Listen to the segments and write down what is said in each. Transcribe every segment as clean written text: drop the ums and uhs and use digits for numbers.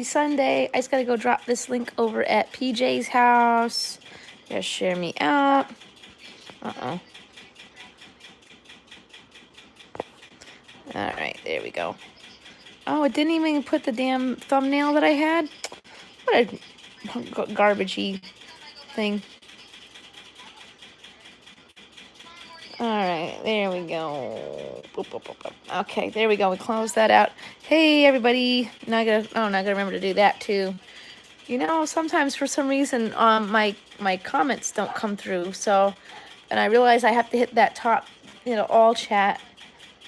Sunday. I just gotta go drop this link over at PJ's house. Just share me out. All right, there we go. Oh, it didn't even put the damn thumbnail that I had. What a garbagey thing. All right, there we go. Boop, boop, boop, boop. Okay, there we go. We closed that out. Hey, everybody. Now I gotta remember to do that too. You know, sometimes for some reason, my comments don't come through. So, and I realize I have to hit that top, all chat,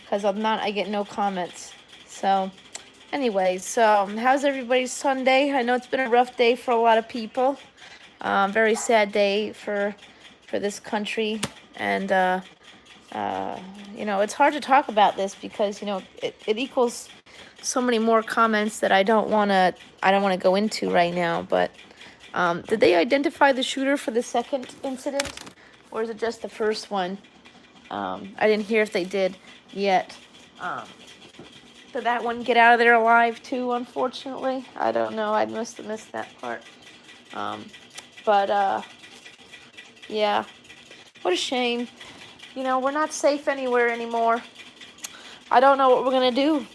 because if not, I get no comments. So, anyways, so how's everybody's Sunday? I know it's been a rough day for a lot of people. Very sad day for this country, and it's hard to talk about this because it equals so many more comments that I don't want to go into right now. But did they identify the shooter for the second incident, or is it just the first one? I didn't hear if they did yet. Did that one get out of there alive too? Unfortunately, I don't know. I must have missed that part. Yeah, what a shame. We're not safe anywhere anymore. I don't know what we're gonna do.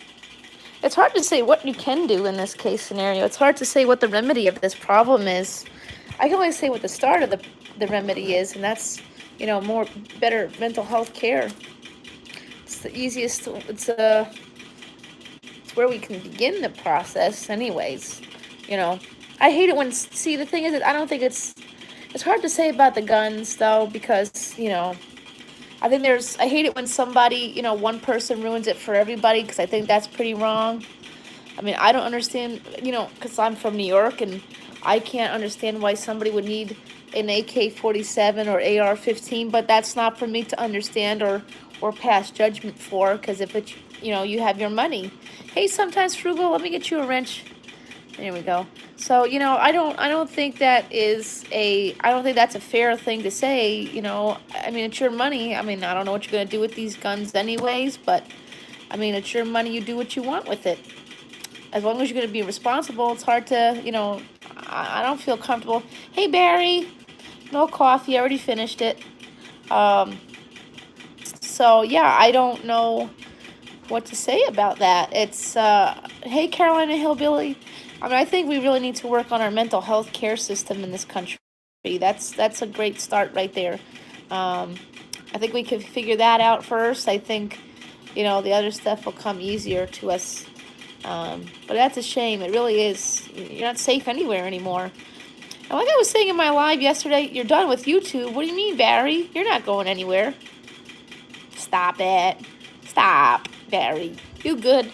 It's hard to say what you can do in this case scenario. It's hard to say what the remedy of this problem is. I can only say what the start of the remedy is, and that's, better mental health care. It's the easiest. It's where we can begin the process, anyways. I hate it when. See, the thing is that I don't think it's hard to say about the guns though, because I hate it when somebody, one person ruins it for everybody, because I think that's pretty wrong. I mean, I don't understand, because I'm from New York, and I can't understand why somebody would need an AK-47 or AR-15, but that's not for me to understand or pass judgment for, because if it's, you have your money. Hey, sometimes Frugal, let me get you a wrench. There we go. So, I don't think that's a fair thing to say, I mean, it's your money. I mean, I don't know what you're going to do with these guns anyways, but, I mean, it's your money. You do what you want with it. As long as you're going to be responsible, it's hard to, I don't feel comfortable. Hey, Barry, no coffee. I already finished it. So, yeah, I don't know what to say about that. It's, hey, Carolina Hillbilly. I mean, I think we really need to work on our mental health care system in this country. That's a great start right there. I think we could figure that out first. I think, the other stuff will come easier to us. But that's a shame. It really is. You're not safe anywhere anymore. And like I was saying in my live yesterday, you're done with YouTube. What do you mean, Barry? You're not going anywhere. Stop it. Stop, Barry. You good.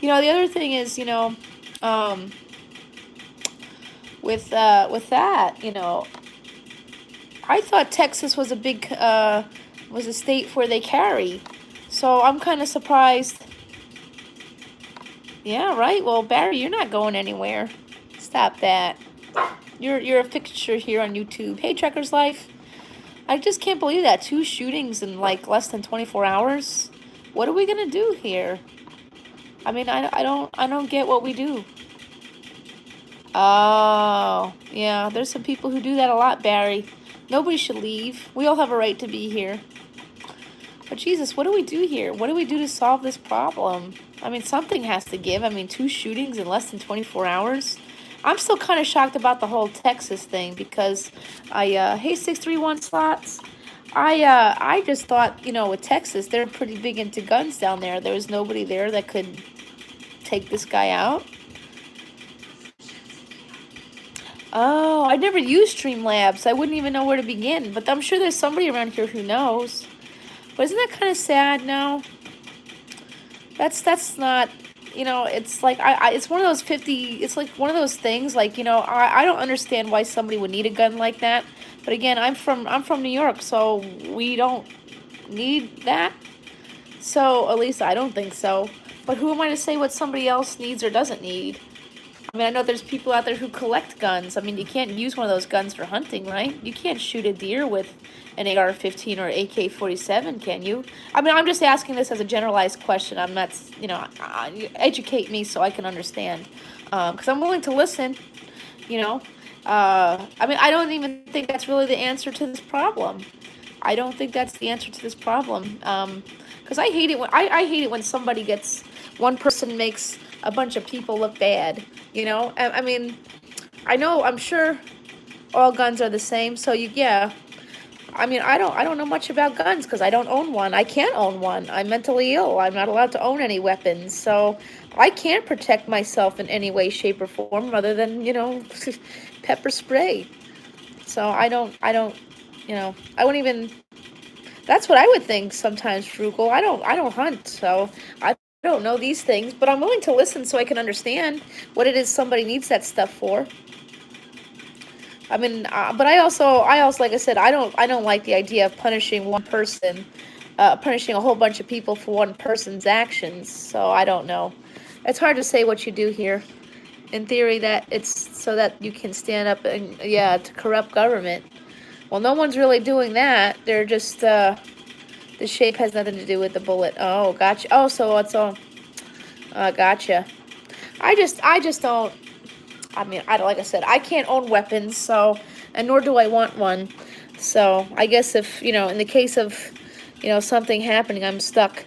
The other thing is, with that, I thought Texas was was a state where they carry. So I'm kind of surprised. Yeah, right. Well, Barry, you're not going anywhere. Stop that. You're a fixture here on YouTube. Hey, Trekker's Life. I just can't believe that. 2 shootings in like less than 24 hours. What are we gonna do here? I mean, I don't get what we do. Oh, yeah, there's some people who do that a lot, Barry. Nobody should leave. We all have a right to be here. But Jesus, what do we do here? What do we do to solve this problem? I mean, something has to give. I mean, 2 shootings in less than 24 hours. I'm still kind of shocked about the whole Texas thing, because hey, 631 slots. I just thought, with Texas, they're pretty big into guns down there. There was nobody there that could take this guy out. Oh, I never used Streamlabs. I wouldn't even know where to begin, but I'm sure there's somebody around here who knows. But isn't that kind of sad now? That's not, it's like, it's one of those it's like one of those things, like, I don't understand why somebody would need a gun like that. But again, I'm from New York, so we don't need that. So, at least I don't think so. But who am I to say what somebody else needs or doesn't need? I mean, I know there's people out there who collect guns. I mean, you can't use one of those guns for hunting, right? You can't shoot a deer with an AR-15 or AK-47, can you? I mean, I'm just asking this as a generalized question. I'm not, educate me so I can understand. Because I'm willing to listen, you know. I mean, I don't even think that's really the answer to this problem. I don't think that's the answer to this problem. Because I hate it when I hate it when somebody gets one person makes a bunch of people look bad. You know, I mean, I know I'm sure all guns are the same. So yeah. I mean, I don't know much about guns because I don't own one. I can't own one. I'm mentally ill. I'm not allowed to own any weapons. So I can't protect myself in any way, shape, or form other than, pepper spray. So I don't, I wouldn't even, that's what I would think sometimes, Frugal. I don't hunt, so I don't know these things, but I'm willing to listen so I can understand what it is somebody needs that stuff for. I mean, but I also, like I said, I don't like the idea of punishing one person, punishing a whole bunch of people for one person's actions. So I don't know. It's hard to say what you do here. In theory, that it's so that you can stand up and, yeah, to corrupt government. Well, no one's really doing that. They're just the shape has nothing to do with the bullet. Oh, gotcha. Oh, so it's all. Gotcha. I just don't. I mean, like I said, I can't own weapons, so, and nor do I want one. So I guess if, in the case of, something happening, I'm stuck.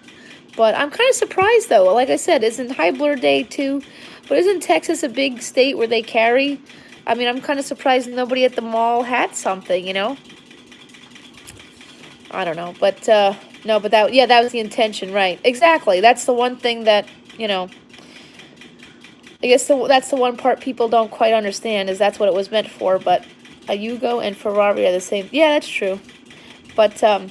But I'm kind of surprised, though. Like I said, isn't High Blur Day too? But isn't Texas a big state where they carry? I mean, I'm kind of surprised nobody at the mall had something, I don't know. But, no, but that was the intention, right? Exactly. That's the one thing that, I guess that's the one part people don't quite understand, is that's what it was meant for. But a Yugo and Ferrari are the same. Yeah, that's true. But I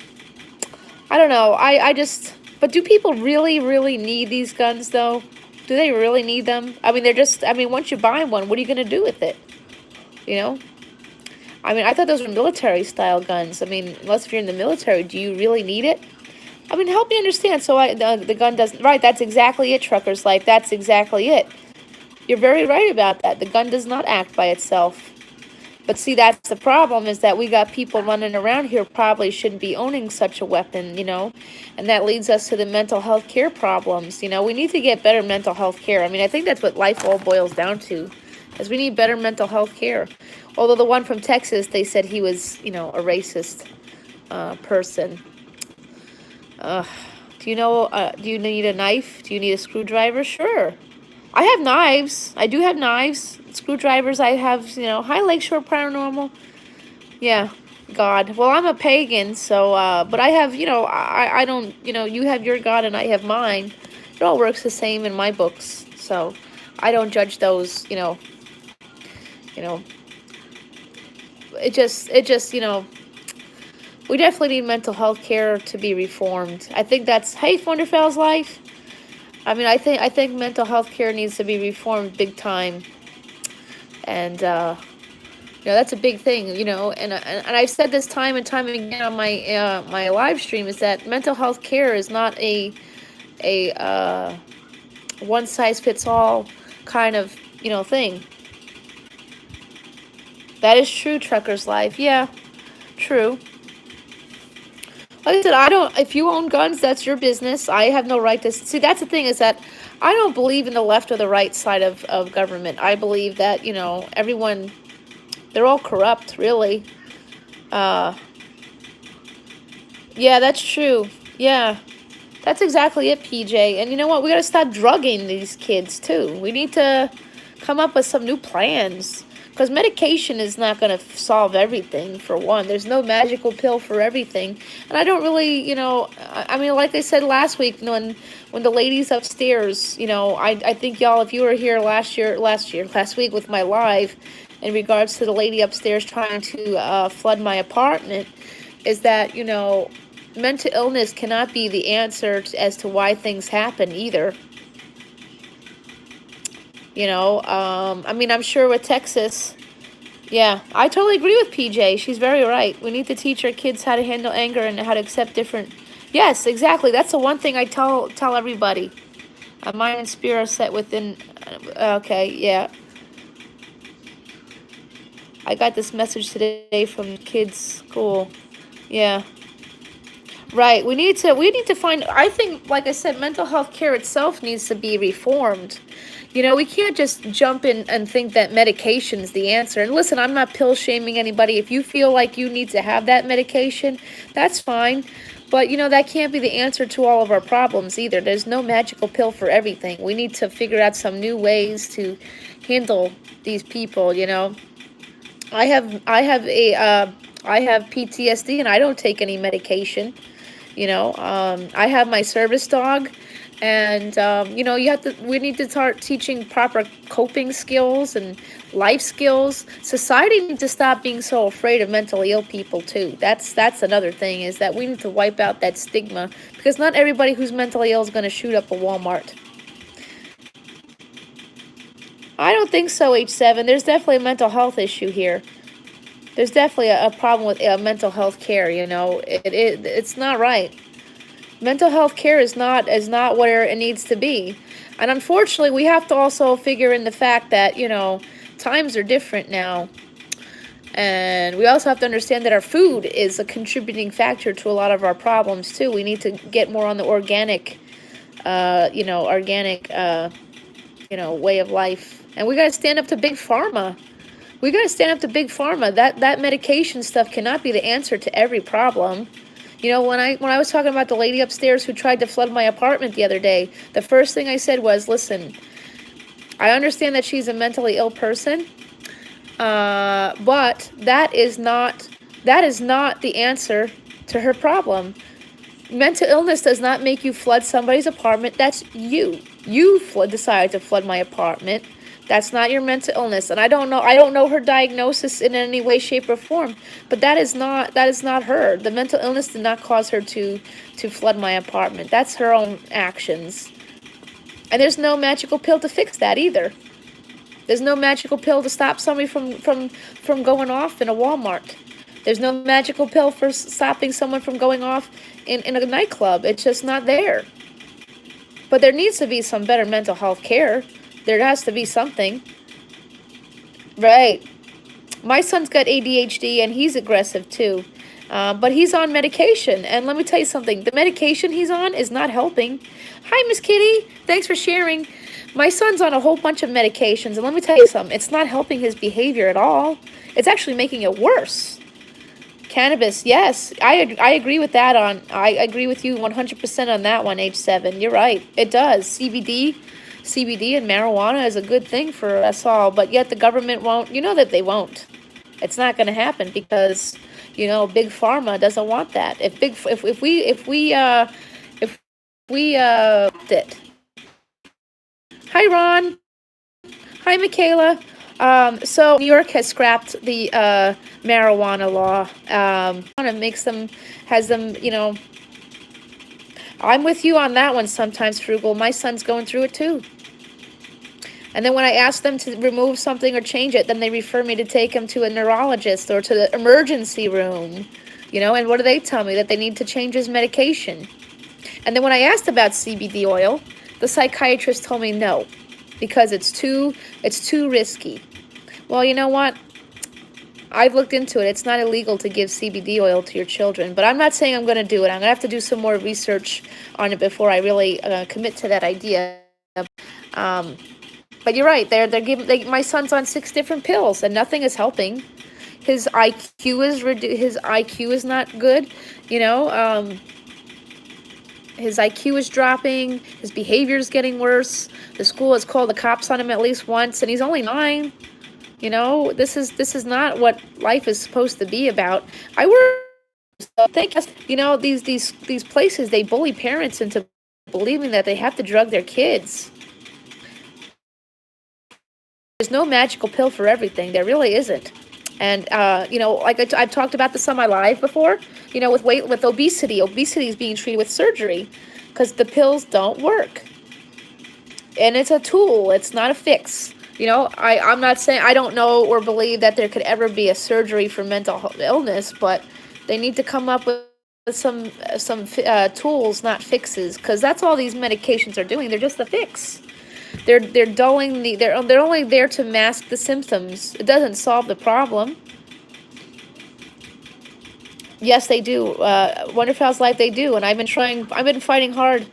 don't know. I just. But do people really, really need these guns, though? Do they really need them? I mean, they're just. I mean, once you buy one, what are you gonna do with it? You know. I mean, I thought those were military-style guns. I mean, unless if you're in the military, do you really need it? I mean, help me understand. So the gun doesn't. Right. That's exactly it. Trucker's Life. That's exactly it. You're very right about that. The gun does not act by itself. But see, that's the problem, is that we got people running around here probably shouldn't be owning such a weapon, and that leads us to the mental health care problems. We need to get better mental health care. I mean, I think that's what life all boils down to, is we need better mental health care. Although the one from Texas, they said he was, a racist person. Do you need a knife? Do you need a screwdriver? Sure. I have knives. I do have knives. Screwdrivers I have, hi Lakeshore Paranormal. Yeah, God. Well, I'm a pagan, so, but I have, I don't, you have your God and I have mine. It all works the same in my books, so I don't judge those, it just, we definitely need mental health care to be reformed. I think that's, hey, Wonderfell's Life. I mean, I think mental health care needs to be reformed big time, and that's a big thing, And I've said this time and time again on my my live stream, is that mental health care is not a one size fits all kind of thing. That is true, Trucker's Life. Yeah, true. Like I said, if you own guns, that's your business. I have no right to, see, that's the thing, is that I don't believe in the left or the right side of government. I believe that, everyone, they're all corrupt, really. Yeah, that's true. Yeah, that's exactly it, PJ. And you know what? We gotta stop drugging these kids, too. We need to come up with some new plans. Because medication is not going to solve everything, for one. There's no magical pill for everything. And I don't really, I mean, like I said last week, when the ladies upstairs, I think y'all, if you were here last week with my live, in regards to the lady upstairs trying to flood my apartment, is that, mental illness cannot be the answer as to why things happen either. I mean, I'm sure with Texas, yeah, I totally agree with PJ. She's very right. We need to teach our kids how to handle anger and how to accept different. Yes, exactly. That's the one thing I tell everybody. Mind and spirit are set within. Okay, yeah. I got this message today from kids' school. Yeah. Right. We need to find. I think, like I said, mental health care itself needs to be reformed. We can't just jump in and think that medication is the answer. And listen, I'm not pill shaming anybody. If you feel like you need to have that medication, that's fine. But, that can't be the answer to all of our problems either. There's no magical pill for everything. We need to figure out some new ways to handle these people. I have PTSD and I don't take any medication. I have my service dog, and we need to start teaching proper coping skills and life skills. Society needs to stop being so afraid of mentally ill people too. That's another thing, is that we need to wipe out that stigma, because not everybody who's mentally ill is going to shoot up a Walmart. I don't think so, H7. There's definitely a mental health issue here. There's definitely a problem with mental health care. It's not right. Mental health care is not where it needs to be, and unfortunately, we have to also figure in the fact that times are different now, and we also have to understand that our food is a contributing factor to a lot of our problems too. We need to get more on the organic, way of life, and we got to stand up to big pharma. We got to stand up to big pharma. That medication stuff cannot be the answer to every problem. When I was talking about the lady upstairs who tried to flood my apartment the other day, the first thing I said was, listen, I understand that she's a mentally ill person, but that is not the answer to her problem. Mental illness does not make you flood somebody's apartment. That's you. You decided to flood my apartment. That's not your mental illness. And I don't know her diagnosis in any way, shape, or form, but that is not her. The mental illness did not cause her to flood my apartment. That's her own actions. And there's no magical pill to fix that either. There's no magical pill to stop somebody from going off in a Walmart. There's no magical pill for stopping someone from going off in a nightclub. It's just not there. But there needs to be some better mental health care. There has to be something. Right. My son's got ADHD and he's aggressive too. But he's on medication. And let me tell you something. The medication he's on is not helping. Hi, Miss Kitty. Thanks for sharing. My son's on a whole bunch of medications. And let me tell you something. It's not helping his behavior at all. It's actually making it worse. Cannabis, yes. I agree with that. I agree with you 100% on that one, H7. You're right. It does. CBD and marijuana is a good thing for us all, but yet the government won't. You know that they won't. It's not going to happen because, big pharma doesn't want that. If we it. Hi, Ron. Hi, Michaela. So New York has scrapped the marijuana law. Has them. I'm with you on that one sometimes, Frugal. My son's going through it too. And then when I ask them to remove something or change it, then they refer me to take him to a neurologist or to the emergency room. And what do they tell me? That they need to change his medication. And then when I asked about CBD oil, the psychiatrist told me no, because it's too risky. Well, you know what? I've looked into it. It's not illegal to give CBD oil to your children, but I'm not saying I'm going to do it. I'm going to have to do some more research on it before I really commit to that idea. But you're right. They're giving. My son's on 6 different pills, and nothing is helping. His IQ is not good. His IQ is dropping. His behavior is getting worse. The school has called the cops on him at least once, and he's only 9. This is not what life is supposed to be about. I think these places, they bully parents into believing that they have to drug their kids. There's no magical pill for everything. There really isn't. And like I've talked about this on my live before. With obesity is being treated with surgery because the pills don't work. And it's a tool. It's not a fix. I'm not saying I don't know or believe that there could ever be a surgery for mental illness, but they need to come up with some tools, not fixes, because that's all these medications are doing. They're just a fix. They're dulling they're only there to mask the symptoms. It doesn't solve the problem. Yes, they do. Wonderfowl's Life, they do, and I've been fighting hard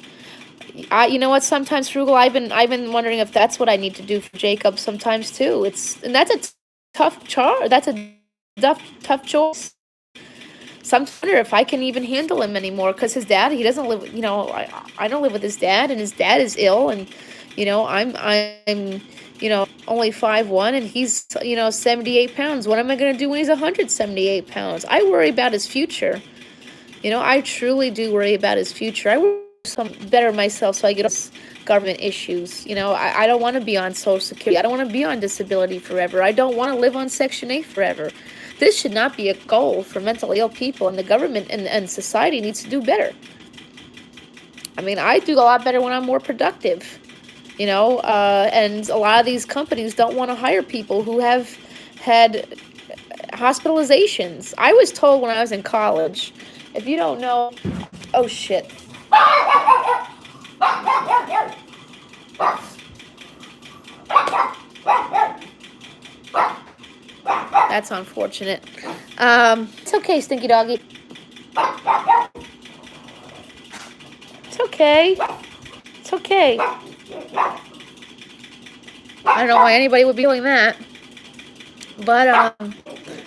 You know what? Sometimes Frugal, I've been wondering if that's what I need to do for Jacob sometimes too. And that's a tough That's a tough choice. Sometimes I wonder if I can even handle him anymore because his dad, he doesn't live. I don't live with his dad, and his dad is ill, and I'm only 5'1", and he's 78 pounds. What am I gonna do when he's 178 pounds? I worry about his future. I truly do worry about his future. I worry some better myself so I get off government issues. I don't want to be on Social Security. I don't want to be on disability forever. I don't want to live on Section 8 forever. This should not be a goal for mentally ill people, and the government and society needs to do better. I mean, I do a lot better when I'm more productive, and a lot of these companies don't want to hire people who have had hospitalizations. I was told when I was in college, if you don't know, oh shit. That's unfortunate. It's okay, Stinky Doggy. It's okay. It's okay. I don't know why anybody would be doing that. But,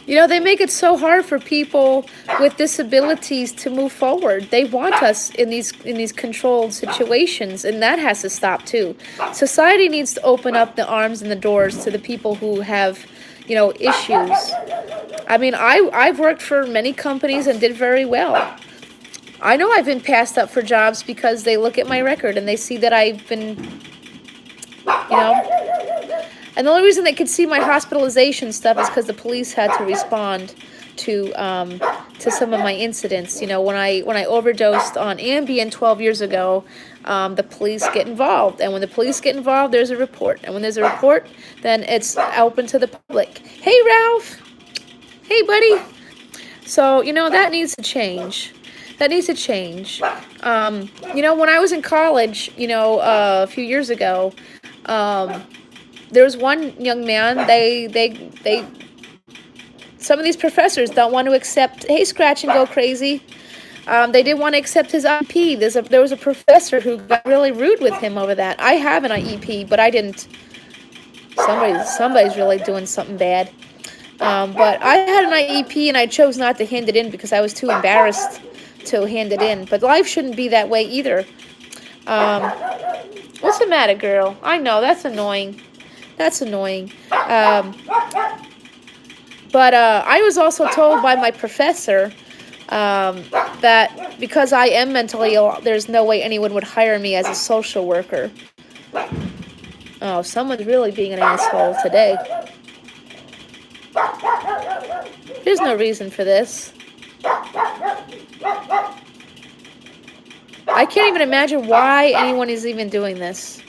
they make it so hard for people with disabilities to move forward. They want us in these controlled situations, and that has to stop too. Society needs to open up the arms and the doors to the people who have, issues. I mean, I've worked for many companies and did very well. I know I've been passed up for jobs because they look at my record and they see that I've been, and the only reason they could see my hospitalization stuff is because the police had to respond to some of my incidents. When I overdosed on Ambien 12 years ago, the police get involved. And when the police get involved, there's a report. And when there's a report, then it's open to the public. Hey, Ralph. Hey, buddy. So, that needs to change. That needs to change. When I was in college, a few years ago, there was one young man, some of these professors don't want to accept, hey, Scratch and Go Crazy. They didn't want to accept his IEP. There was a professor who got really rude with him over that. I have an IEP, but I didn't. Somebody's really doing something bad. But I had an IEP and I chose not to hand it in because I was too embarrassed to hand it in. But life shouldn't be that way either. What's the matter, girl? I know, that's annoying. That's annoying. But I was also told by my professor that because I am mentally ill, there's no way anyone would hire me as a social worker. Oh, someone's really being an asshole today. There's no reason for this. I can't even imagine why anyone is even doing this.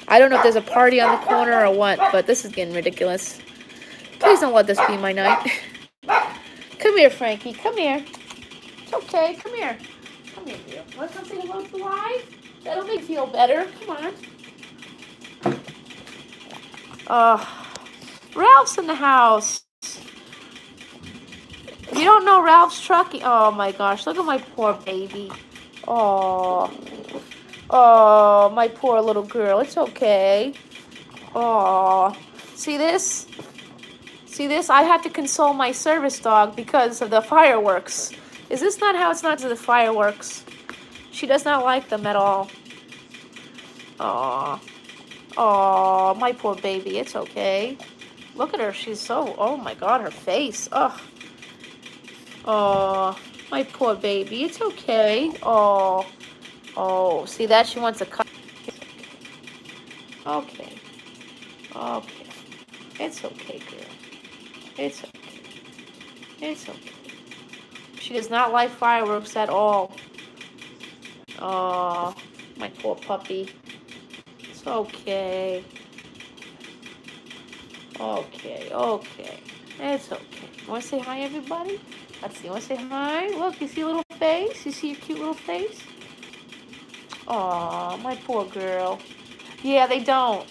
I don't know if there's a party on the corner or what, but this is getting ridiculous. Please don't let this be my night. Come here, Frankie. Come here. It's okay. Come here. Come here, dear. Want to come say hello to live? That'll make you feel better. Come on. Ralph's in the house. You don't know Ralph's trucking? Oh my gosh, look at my poor baby. Oh, my poor little girl. It's okay. Oh, see this? See this? I had to console my service dog because of the fireworks. Is this not how it's not to the fireworks? She does not like them at all. Oh, my poor baby. It's okay. Look at her. She's so, oh my God, her face. Oh, my poor baby. It's okay. Oh, see that? She wants a cut. Okay. It's okay, girl. It's okay. It's okay. She does not like fireworks at all. Oh, my poor puppy. It's okay. Okay. It's okay. You want to say hi, everybody? Let's see. You want to say hi? Look, you see a little face? You see your cute little face? Oh, my poor girl. Yeah, they don't.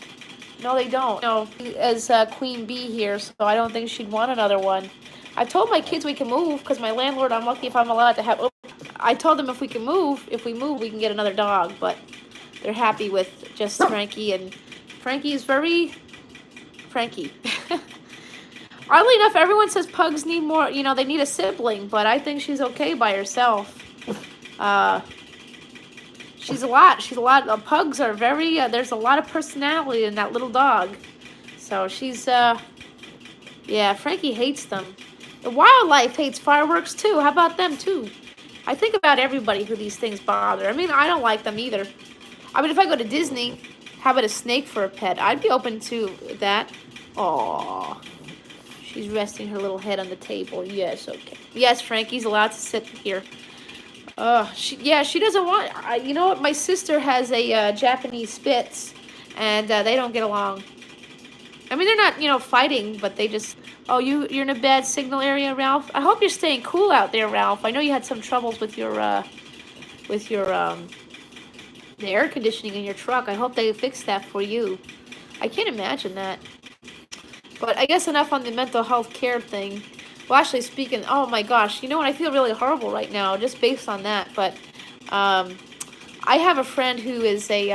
No, they don't. No, as Queen Bee here, so I don't think she'd want another one. I told my kids we can move because my landlord, I'm lucky if I'm allowed to have. I told them if we move, we can get another dog, but they're happy with just Frankie, and Frankie is very Frankie. Oddly enough, everyone says pugs need more, you know, they need a sibling, but I think she's okay by herself. She's a lot, pugs are very, there's a lot of personality in that little dog. So she's, yeah, Frankie hates them. The wildlife hates fireworks too. How about them too? I think about everybody who these things bother. I mean, I don't like them either. I mean, if I go to Disney, how about a snake for a pet? I'd be open to that. Aww. She's resting her little head on the table. Yes, okay. Yes, Frankie's allowed to sit here. She doesn't want... you know what? My sister has a Japanese Spitz, and they don't get along. I mean, they're not, you know, fighting, but they just... Oh, you're in a bad signal area, Ralph? I hope you're staying cool out there, Ralph. I know you had some troubles with your the air conditioning in your truck. I hope they fixed that for you. I can't imagine that. But I guess enough on the mental health care thing. Well, actually speaking, oh my gosh, you know what? I feel really horrible right now just based on that. But I have a friend who is she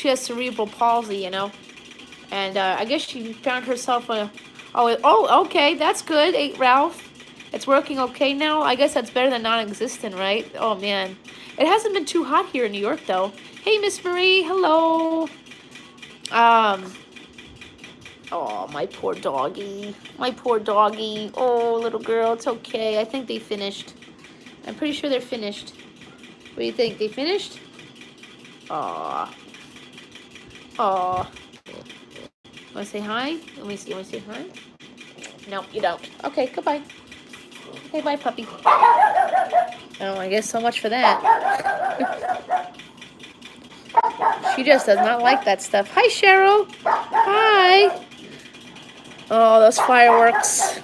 has cerebral palsy, you know. And I guess she found herself a... Oh, okay, that's good, Ralph. It's working okay now. I guess that's better than non-existent, right? Oh, man. It hasn't been too hot here in New York, though. Hey, Miss Marie, hello. Oh, my poor doggy. My poor doggy. Oh, little girl, it's okay. I think they finished. I'm pretty sure they're finished. What do you think? They finished? Aw. Aw. Want to say hi? Let me see. You want to say hi? No, you don't. Okay, goodbye. Okay, bye, puppy. Oh, I guess so much for that. She just does not like that stuff. Hi, Cheryl. Hi. Oh, those fireworks.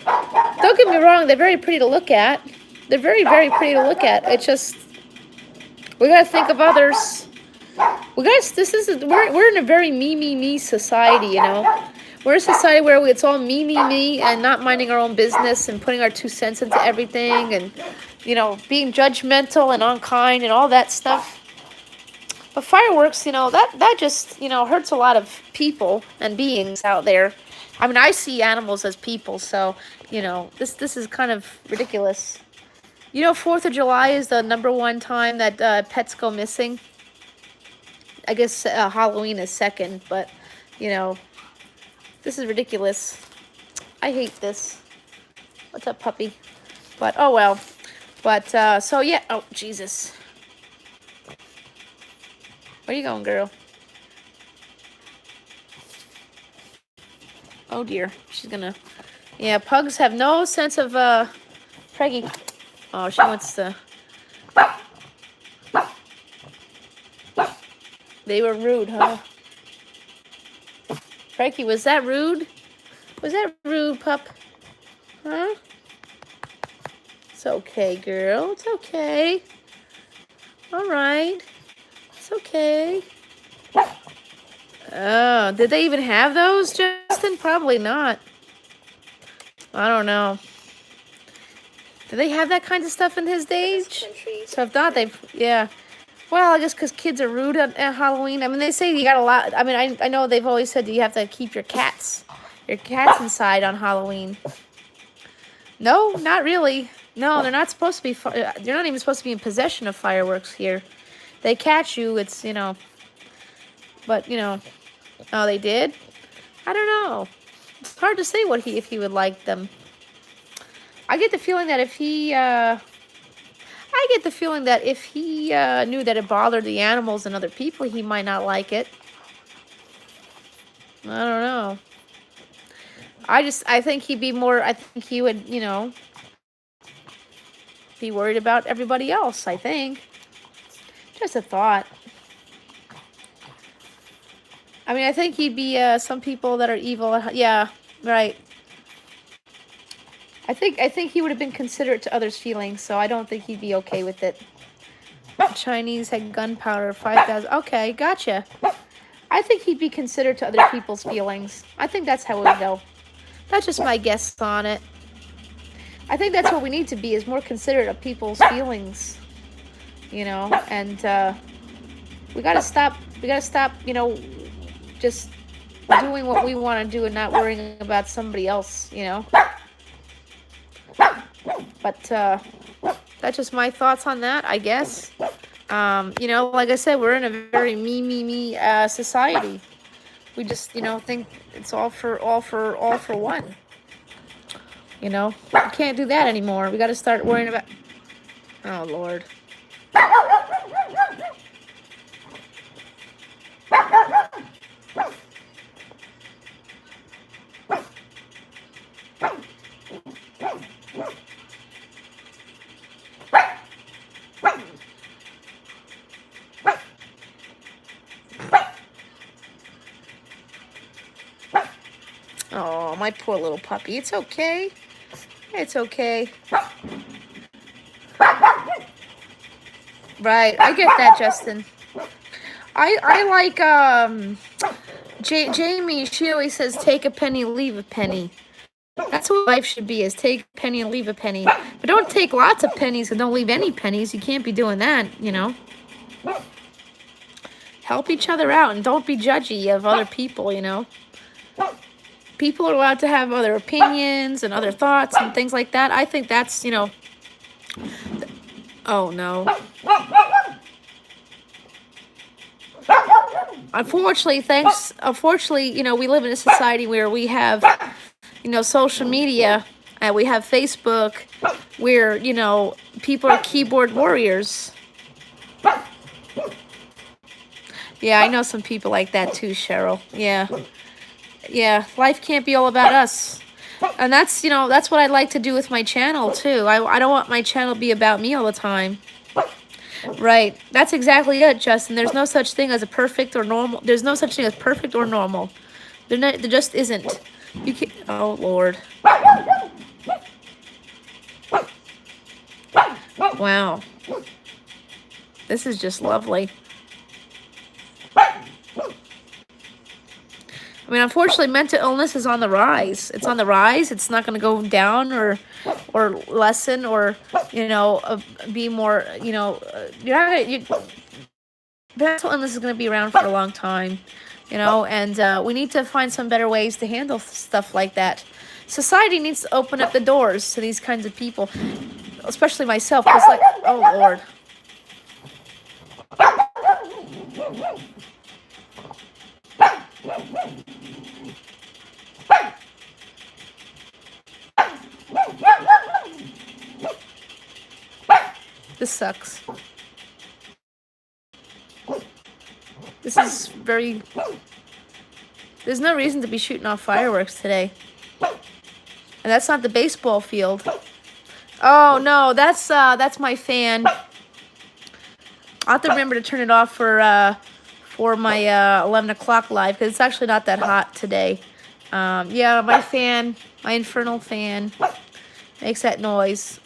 Don't get me wrong, they're very pretty to look at. They're very, very pretty to look at. It's just, we gotta think of others. We're in a very me society, you know. We're a society where it's all me, and not minding our own business and putting our 2 cents into everything, and, you know, being judgmental and unkind and all that stuff. But fireworks, you know, that just, you know, hurts a lot of people and beings out there. I mean, I see animals as people, so, you know, this is kind of ridiculous. You know, 4th of July is the #1 time that pets go missing. I guess Halloween is second, but, you know, this is ridiculous. I hate this. What's up, puppy? But, oh well. But, so, yeah. Oh, Jesus. Where you going, girl? Oh, dear. She's gonna... Yeah, pugs have no sense of, Preggy. Oh, she wants to... They were rude, huh? Frankie, was that rude? Was that rude, pup? Huh? It's okay, girl. It's okay. All right. It's okay. Oh, did they even have those, Justin? Probably not. I don't know. Did they have that kind of stuff in his days? So if not, they've... Yeah. Well, I guess because kids are rude at Halloween. I mean, they say you got a lot... I mean, I know they've always said you have to keep your cats inside on Halloween. No, not really. No, they're not supposed to be... They're not even supposed to be in possession of fireworks here. They catch you, it's, you know... But, you know... Oh, they did? I don't know. It's hard to say if he would like them. I get the feeling that if he... knew that it bothered the animals and other people, he might not like it. I don't know. I think he'd be more, I think he would, you know, be worried about everybody else, I think. Just a thought. I mean, I think he'd be, some people that are evil. Yeah, right. I think he would have been considerate to others' feelings, so I don't think he'd be okay with it. Chinese had gunpowder, 5,000. Okay, gotcha. I think he'd be considerate to other people's feelings. I think that's how it would go. That's just my guess on it. I think that's what we need to be, is more considerate of people's feelings. you know, and we gotta stop. We gotta stop, you know, just doing what we want to do and not worrying about somebody else, you know. But that's just my thoughts on that, I guess. You know, like I said, we're in a very me society. We just, you know, think it's all for one. You know, we can't do that anymore. We got to start worrying about. Oh Lord. Oh, my poor little puppy. It's okay. It's okay. Right, I get that, Justin. I like Jamie. She always says, "Take a penny, leave a penny." That's what life should be: is take a penny and leave a penny. But don't take lots of pennies and don't leave any pennies. You can't be doing that, you know. Help each other out and don't be judgy of other people, you know. People are allowed to have other opinions and other thoughts and things like that. I think that's, you know. Oh no. Unfortunately, you know, we live in a society where we have, you know, social media and we have Facebook where, you know, people are keyboard warriors. Yeah, I know some people like that too, Cheryl. Yeah. Yeah, life can't be all about us. And that's, you know, that's what I'd like to do with my channel too. I don't want my channel to be about me all the time. Right. That's exactly it, Justin. There's no such thing as a perfect or normal. There's no such thing as perfect or normal. There just isn't. You can't. Oh, Lord. Wow. This is just lovely. I mean, unfortunately, mental illness is on the rise. It's on the rise. It's not going to go down or lessen or, you know, be more, you know, mental illness is going to be around for a long time, you know, and we need to find some better ways to handle stuff like that. Society needs to open up the doors to these kinds of people, especially myself, because, like, oh, Lord. This sucks. This is very... There's no reason to be shooting off fireworks today. And that's not the baseball field. Oh, no, that's my fan. I'll have to remember to turn it off for my 11 o'clock live, because it's actually not that hot today. Yeah, my fan, my infernal fan, makes that noise.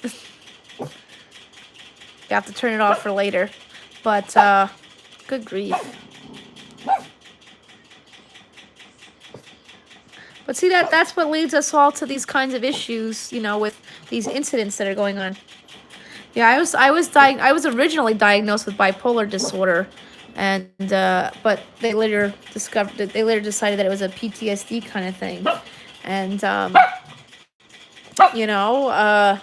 You have to turn it off for later. But, good grief. But see, that's what leads us all to these kinds of issues, you know, with these incidents that are going on. Yeah, I was originally diagnosed with bipolar disorder, and but they later decided that it was a PTSD kind of thing, and you know,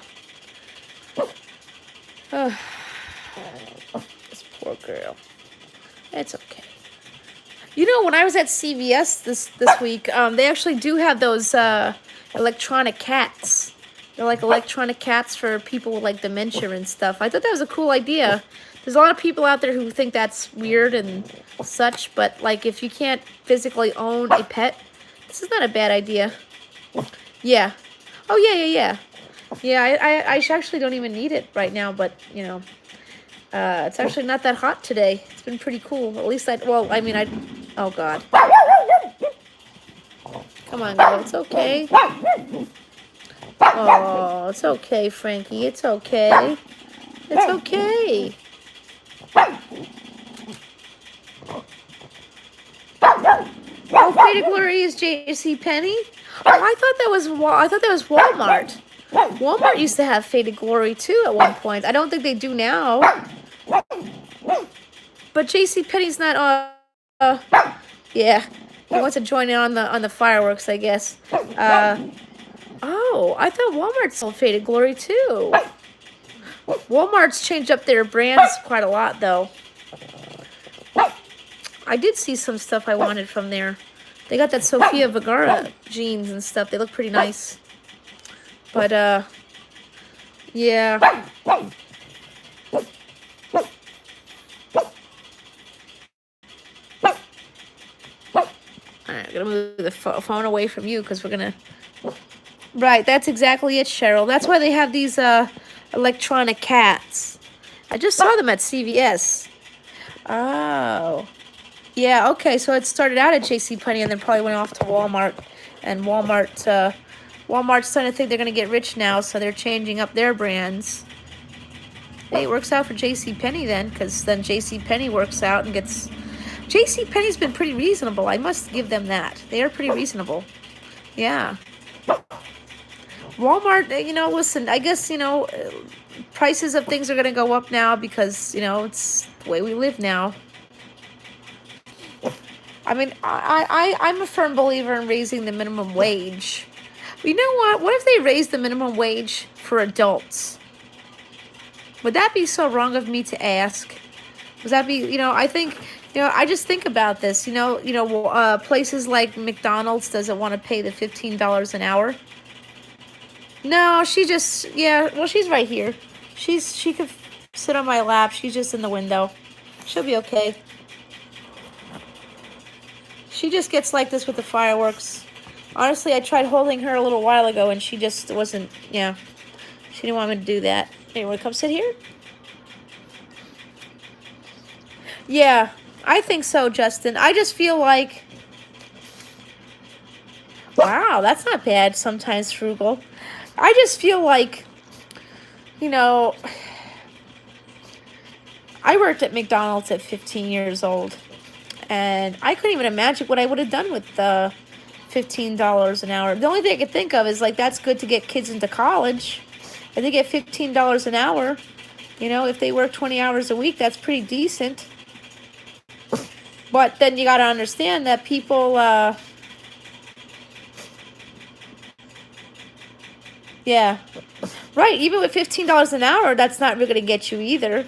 this poor girl. It's okay. You know, when I was at CVS this week, they actually do have those electronic cats. They're like electronic cats for people with like dementia and stuff. I thought that was a cool idea. There's a lot of people out there who think that's weird and such, but like if you can't physically own a pet, this is not a bad idea. Yeah. Oh yeah. Yeah, I actually don't even need it right now, but you know, it's actually not that hot today. It's been pretty cool. At least oh God. Come on, girl. It's okay. Oh, it's okay, Frankie. It's okay. It's okay. Oh, Fate of Glory is J.C. Penney. Oh, I thought that was Walmart. Walmart used to have Fate of Glory too at one point. I don't think they do now. But JCPenney's not yeah. He wants to join in on the fireworks, I guess. Oh, I thought Walmart sold Faded Glory too. Walmart's changed up their brands quite a lot though. I did see some stuff I wanted from there. They got that Sofia Vergara jeans and stuff. They look pretty nice. But yeah. Alright, I'm gonna move the phone away from you because we're gonna... Right, that's exactly it, Cheryl. That's why they have these electronic cats. I just saw them at CVS. Oh. Yeah, okay, so it started out at JCPenney and then probably went off to Walmart. And Walmart's starting to think they're gonna get rich now, so they're changing up their brands. Hey, it works out for JCPenney then, because then JCPenney works out and gets... JCPenney's been pretty reasonable. I must give them that. They are pretty reasonable. Yeah. Walmart, you know, listen, I guess, you know, prices of things are going to go up now because, you know, it's the way we live now. I mean, I'm a firm believer in raising the minimum wage. You know what? What if they raised the minimum wage for adults? Would that be so wrong of me to ask? Would that be, you know, I think... You know, I just think about this. You know, places like McDonald's doesn't want to pay the $15 an hour. No, she just, yeah, well, she's right here. She could sit on my lap. She's just in the window. She'll be okay. She just gets like this with the fireworks. Honestly, I tried holding her a little while ago, and she just wasn't, yeah. She didn't want me to do that. Hey, want to come sit here? Yeah. I think so, Justin. I just feel like, wow, that's not bad sometimes, Frugal. I just feel like, you know, I worked at McDonald's at 15 years old, and I couldn't even imagine what I would have done with the $15 an hour. The only thing I could think of is, like, that's good to get kids into college. If they get $15 an hour, you know, if they work 20 hours a week, that's pretty decent. But then you got to understand that people, yeah, right. Even with $15 an hour, that's not really going to get you either.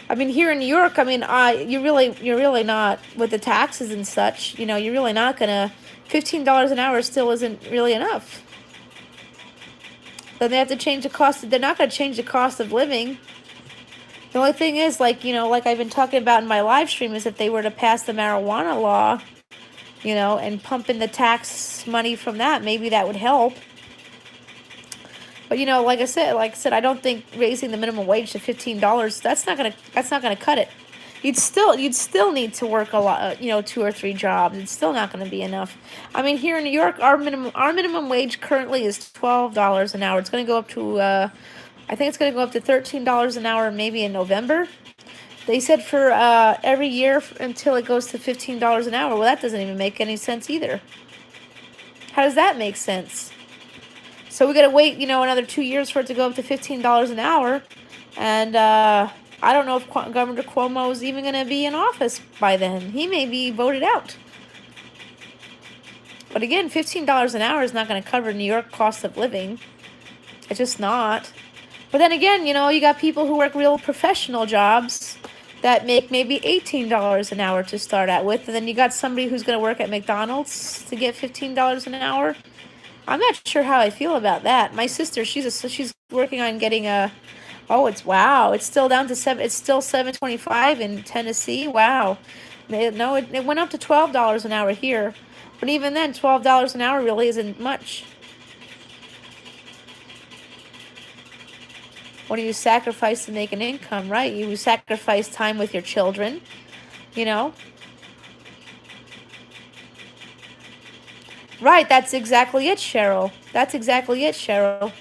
I mean, here in New York, I mean, you're really not with the taxes and such. You know, you're really not gonna. $15 an hour still isn't really enough. Then they have to change the cost. They're not going to change the cost of living. The only thing is, like, you know, like I've been talking about in my live stream, is if they were to pass the marijuana law, you know, and pump in the tax money from that, maybe that would help. But, you know, like I said, I don't think raising the minimum wage to $15, that's not gonna cut it. You'd still need to work a lot, you know, 2 or 3 jobs. It's still not going to be enough. I mean, here in New York, our minimum wage currently is $12 an hour. It's going to go up to I think it's going to go up to $13 an hour maybe in November. They said for every year until it goes to $15 an hour. Well, that doesn't even make any sense either. How does that make sense? So we got to wait, you know, another 2 years for it to go up to $15 an hour. And I don't know if Governor Cuomo is even going to be in office by then. He may be voted out. But again, $15 an hour is not going to cover New York cost of living. It's just not. But then again, you know, you got people who work real professional jobs that make maybe $18 an hour to start out with. And then you got somebody who's going to work at McDonald's to get $15 an hour. I'm not sure how I feel about that. My sister, she's working on getting a... Oh, it's still down to it's still $7.25 in Tennessee. Wow. No, it went up to $12 an hour here. But even then, $12 an hour really isn't much. When you sacrifice to make an income, right? You sacrifice time with your children, you know? Right, that's exactly it, Cheryl. That's exactly it, Cheryl.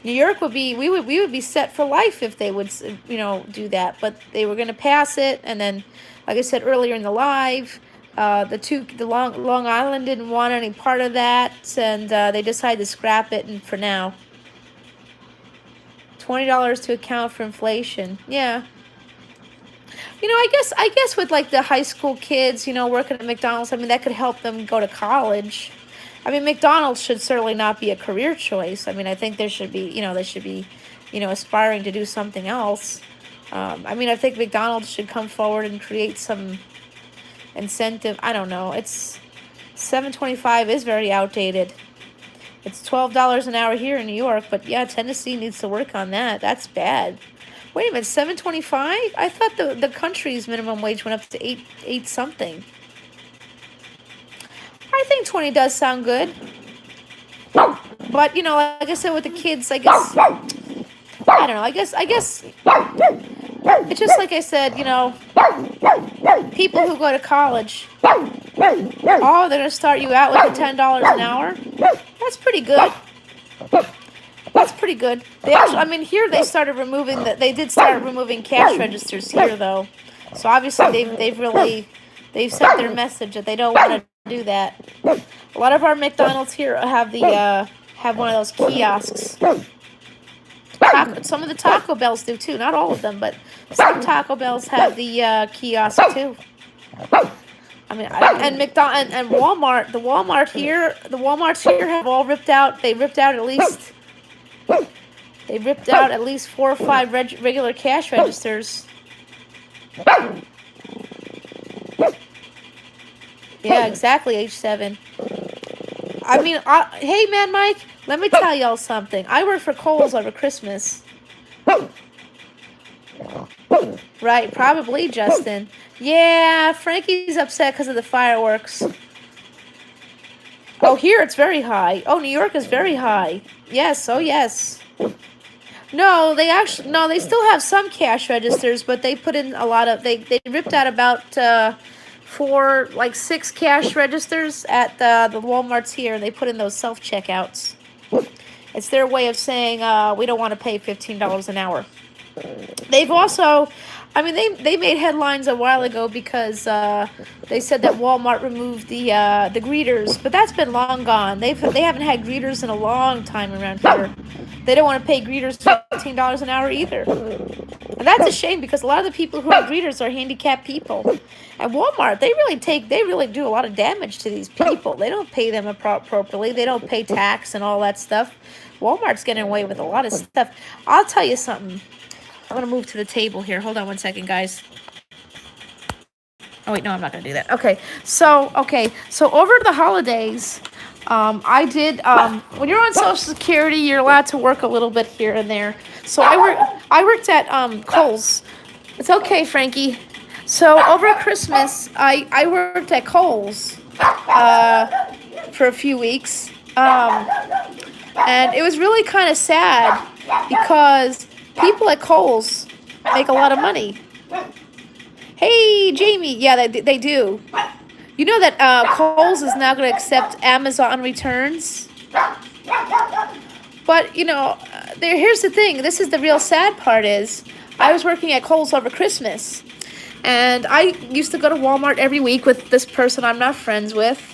New York would be, we would be set for life if they would, you know, do that. But they were going to pass it, and then, like I said earlier in the live, Long Island didn't want any part of that, and they decided to scrap it. And for now, $20 to account for inflation. Yeah. I guess with like the high school kids, working at McDonald's, I mean that could help them go to college. I mean, McDonald's should certainly not be a career choice. I mean, I think there should be, they should be, aspiring to do something else. I mean, I think McDonald's should come forward and create some incentive. I don't know. It's 7.25 is very outdated. It's $12 an hour here in New York, but yeah, Tennessee needs to work on that. That's bad. Wait a minute, 7.25? I thought the country's minimum wage went up to eight something. I think 20 does sound good. But like I said with the kids, I guess I don't know. I guess it's just like I said, people who go to college, they're gonna start you out with the $10 an hour. That's pretty good. That's pretty good. They actually, I mean, here they started removing they did start removing cash registers here though. So obviously they've sent their message that they don't want to do that. A lot of our McDonald's here have have one of those kiosks. Some of the Taco Bells do too. Not all of them, but some Taco Bells have the kiosk too. I mean, and McDonald's and Walmart. The Walmarts here have all ripped out. They ripped out at least 4 or 5 regular cash registers. Yeah, exactly. H7. I mean, hey, man, Mike. Let me tell y'all something. I worked for Kohl's over Christmas. Right, probably, Justin. Yeah, Frankie's upset because of the fireworks. Oh, here it's very high. Oh, New York is very high. Yes, oh yes. No, they still have some cash registers, but they put in a lot of, they ripped out about 6 cash registers at the Walmarts here, and they put in those self-checkouts. It's their way of saying, we don't want to pay $15 an hour. They've also, I mean, they made headlines a while ago because they said that Walmart removed the greeters, but that's been long gone. They haven't had greeters in a long time around here. They don't want to pay greeters $15 an hour either, and that's a shame because a lot of the people who are greeters are handicapped people. And Walmart, they really do a lot of damage to these people. They don't pay them appropriately. They don't pay tax and all that stuff. Walmart's getting away with a lot of stuff. I'll tell you something. I'm going to move to the table here. Hold on one second, guys. Oh, wait, no, I'm not going to do that. Okay, so over the holidays, I did, when you're on Social Security, you're allowed to work a little bit here and there. So I worked at Kohl's. It's okay, Frankie. So over Christmas, I worked at Kohl's for a few weeks. And it was really kind of sad because people at Kohl's make a lot of money. Hey, Jamie. Yeah, they do. You know that Kohl's is now going to accept Amazon returns? But, here's the thing. This is the real sad part is I was working at Kohl's over Christmas. And I used to go to Walmart every week with this person I'm not friends with.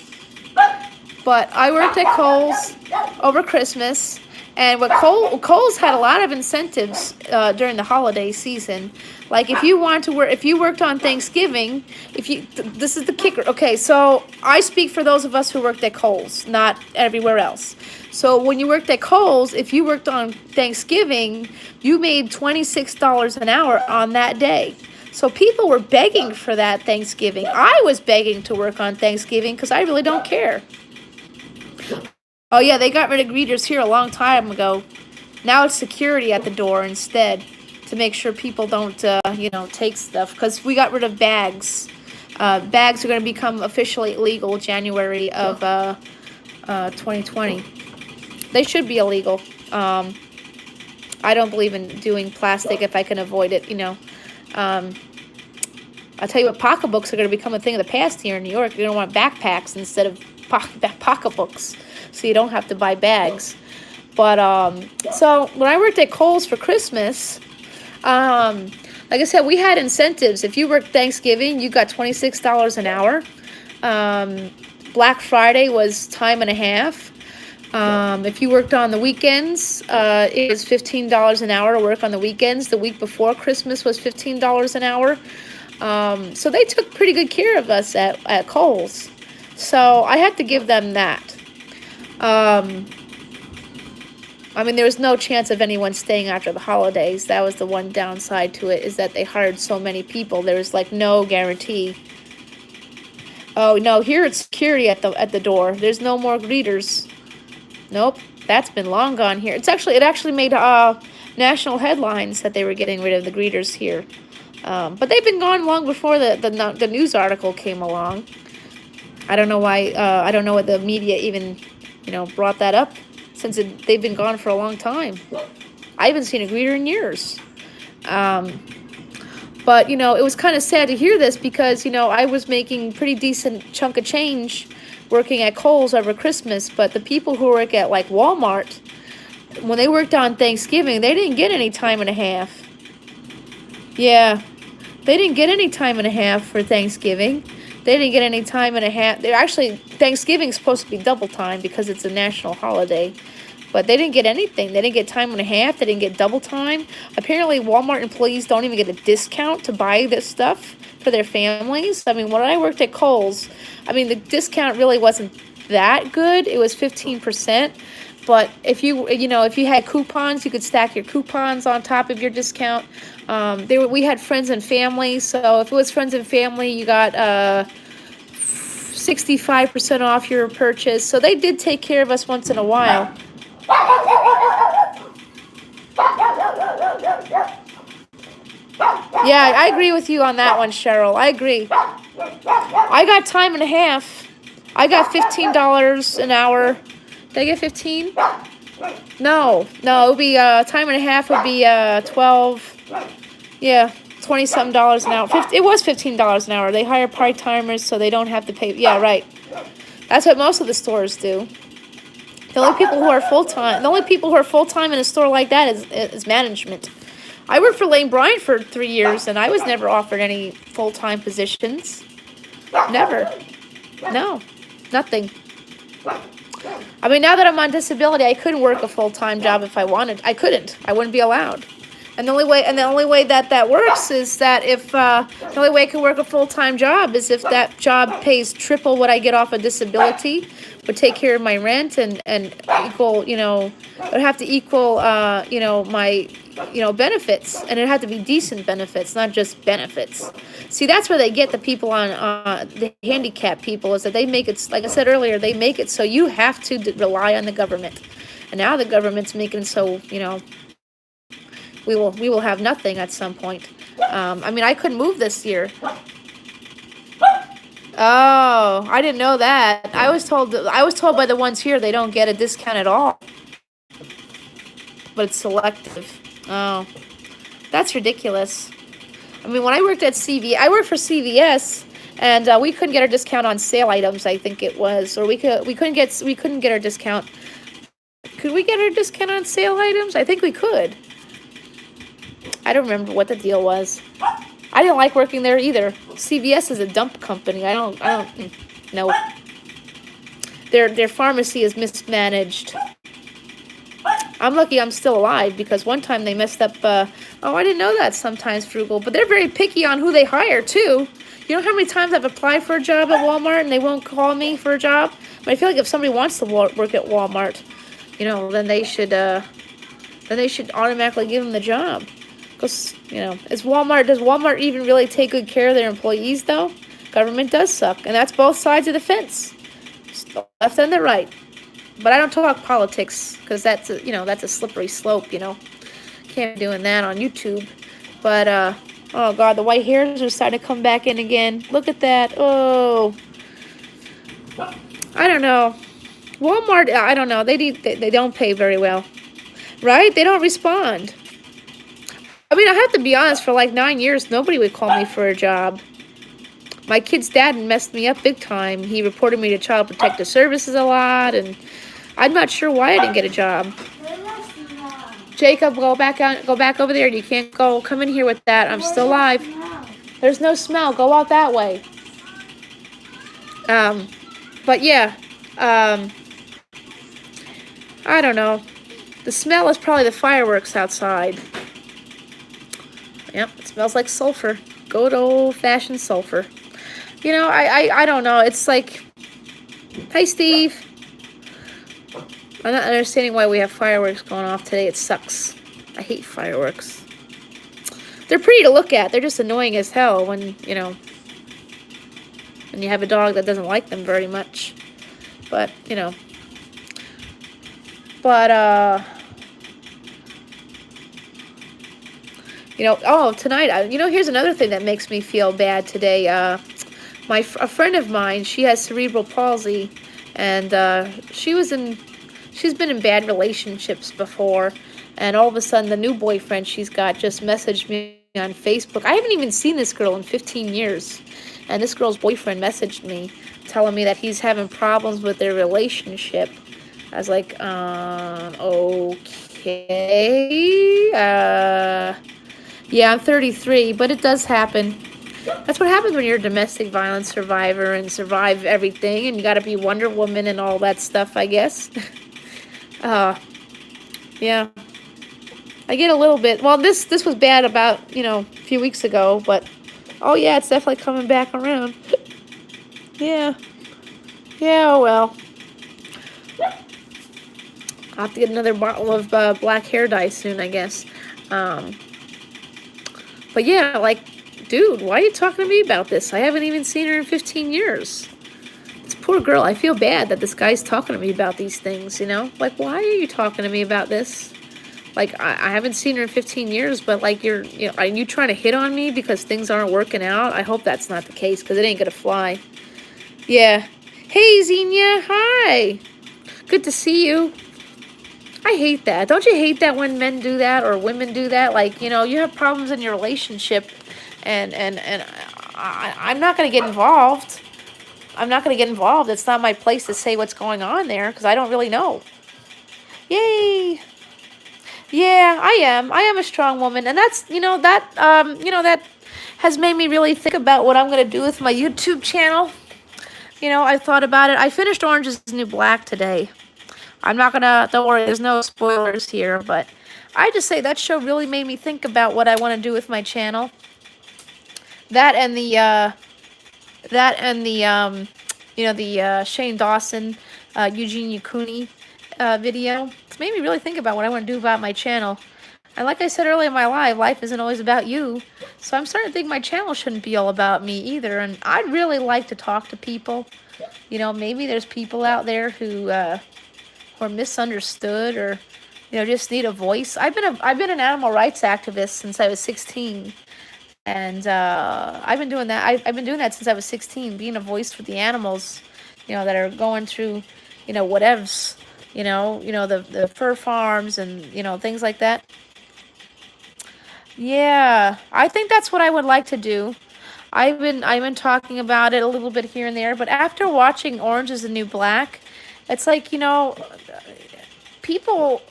But I worked at Kohl's over Christmas. And Kohl's had a lot of incentives during the holiday season. Like if you worked on Thanksgiving, this is the kicker. Okay, so I speak for those of us who worked at Kohl's, not everywhere else. So when you worked at Kohl's, if you worked on Thanksgiving, you made $26 an hour on that day. So people were begging for that Thanksgiving. I was begging to work on Thanksgiving because I really don't care. Oh, yeah, they got rid of greeters here a long time ago. Now it's security at the door instead to make sure people don't, take stuff. Because we got rid of bags. Bags are going to become officially illegal January of 2020. They should be illegal. I don't believe in doing plastic if I can avoid it, I'll tell you what, pocketbooks are going to become a thing of the past here in New York. You're going to want backpacks instead of pocketbooks. So you don't have to buy bags. But, so when I worked at Kohl's for Christmas, like I said, we had incentives. If you worked Thanksgiving, you got $26 an hour. Black Friday was time and a half. If you worked on the weekends, it was $15 an hour to work on the weekends. The week before Christmas was $15 an hour. So they took pretty good care of us at Kohl's. So I had to give them that. I mean, there was no chance of anyone staying after the holidays. That was the one downside to it, is that they hired so many people. There was like no guarantee. Oh no, here it's security at the door. There's no more greeters. Nope, that's been long gone here. It actually made national headlines that they were getting rid of the greeters here. But they've been gone long before the news article came along. I don't know why. I don't know what the media even, brought that up, since they've been gone for a long time. I haven't seen a greeter in years. But, it was kind of sad to hear this because, I was making pretty decent chunk of change working at Kohl's over Christmas. But the people who work at, like, Walmart, when they worked on Thanksgiving, they didn't get any time and a half. Yeah, they didn't get any time and a half for Thanksgiving. They didn't get any time and a half. Thanksgiving's supposed to be double time because it's a national holiday. But they didn't get anything. They didn't get time and a half. They didn't get double time. Apparently, Walmart employees don't even get a discount to buy this stuff for their families. I mean, when I worked at Kohl's, the discount really wasn't that good. It was 15%. But if you had coupons, you could stack your coupons on top of your discount. We had friends and family, so if it was friends and family, you got 65% off your purchase. So they did take care of us once in a while. Yeah, I agree with you on that one, Cheryl. I agree. I got time and a half. I got $15 an hour. Did I get 15? No, it would be time and a half would be 12. Yeah, $20-something an hour. It was $15 an hour. They hire part-timers so they don't have to pay. Yeah, right. That's what most of the stores do. The only people who are full-time in a store like that is management. I worked for Lane Bryant for 3 years, and I was never offered any full-time positions. Never. No, nothing. Now that I'm on disability, I couldn't work a full-time job if I wanted. I couldn't. I wouldn't be allowed. And the only way that works is that if the only way I can work a full-time job is if that job pays triple what I get off of disability, would take care of my rent and equal, would have to equal, my, benefits, and it had to be decent benefits, not just benefits. See, that's where they get the people on the handicapped people, is that they make it, like I said earlier, they make it so you have to rely on the government, and now the government's making it so, we will have nothing at some point. I couldn't move this year. Oh, I didn't know that. I was told by the ones here they don't get a discount at all. But it's selective. Oh, that's ridiculous. When I worked at I worked for CVS, and we couldn't get our discount on sale items. I think it was, or we couldn't get our discount. Could we get our discount on sale items? I think we could. I don't remember what the deal was. I didn't like working there either. CVS is a dump company. I don't know. Their pharmacy is mismanaged. I'm lucky I'm still alive because one time they messed up. I didn't know that sometimes, Frugal. But they're very picky on who they hire too. You know how many times I've applied for a job at Walmart and they won't call me for a job? I feel like if somebody wants to work at Walmart, then they should automatically give them the job. Does Walmart even really take good care of their employees, though? Government does suck, and that's both sides of the fence, the left and the right. But I don't talk politics, because that's a slippery slope, Can't be doing that on YouTube. But, oh God, the white hairs are starting to come back in again. Look at that. Oh. I don't know. Walmart, I don't know. They don't pay very well. Right? They don't respond. I have to be honest, for like 9 years, nobody would call me for a job. My kid's dad messed me up big time. He reported me to Child Protective Services a lot, and I'm not sure why I didn't get a job. Jacob, go back over there. You can't come in here with that. I'm still alive. There's no smell. Go out that way. But yeah, I don't know. The smell is probably the fireworks outside. Yep, it smells like sulfur. good old-fashioned sulfur. You know, I don't know. It's like, hi, Steve. I'm not understanding why we have fireworks going off today. It sucks. I hate fireworks. They're pretty to look at. They're just annoying as hell when, you know, when you have a dog that doesn't like them very much. But, you know. But, you know, oh, tonight, you know, here's another thing that makes me feel bad today. A friend of mine, she has cerebral palsy, and she's been in bad relationships before, and all of a sudden the new boyfriend she's got just messaged me on Facebook. I haven't even seen this girl in 15 years, and this girl's boyfriend messaged me telling me that he's having problems with their relationship. I was like, okay, yeah, I'm 33, but it does happen. That's what happens when you're a domestic violence survivor and survive everything, and you gotta be Wonder Woman and all that stuff, I guess. Yeah. I get a little bit, well, this was bad about, you know, a few weeks ago, but, oh yeah, it's definitely coming back around. Yeah. Yeah, oh well. I'll have to get another bottle of black hair dye soon, I guess. But yeah, like, dude, why are you talking to me about this? I haven't even seen her in 15 years. This poor girl, I feel bad that this guy's talking to me about these things, you know? Like, why are you talking to me about this? Like, I haven't seen her in 15 years, but, like, you know, are you trying to hit on me because things aren't working out? I hope that's not the case, because it ain't gonna fly. Yeah. Hey, Xenia, hi. Good to see you. I hate that. Don't you hate that when men do that or women do that? Like, you know, you have problems in your relationship, and I'm not going to get involved. I'm not going to get involved. It's not my place to say what's going on there because I don't really know. Yay. Yeah, I am. I am a strong woman, and that's, you know, that has made me really think about what I'm going to do with my YouTube channel. You know, I thought about it. I finished Orange is the New Black today. I'm not gonna, don't worry, there's no spoilers here, but I just say that show really made me think about what I want to do with my channel. That and the you know, the Shane Dawson, Eugene Yakuni video. It's made me really think about what I want to do about my channel. And like I said earlier in my life isn't always about you. So I'm starting to think my channel shouldn't be all about me either. And I'd really like to talk to people. You know, maybe there's people out there who are misunderstood, or, you know, just need a voice. I've been an animal rights activist since I was 16, and I've been doing that. I've been doing that since I was 16, being a voice for the animals, you know, that are going through, you know, whatevs, you know, the fur farms and, you know, things like that. Yeah, I think that's what I would like to do. I've been talking about it a little bit here and there, but after watching Orange is the New Black, it's like, you know, people,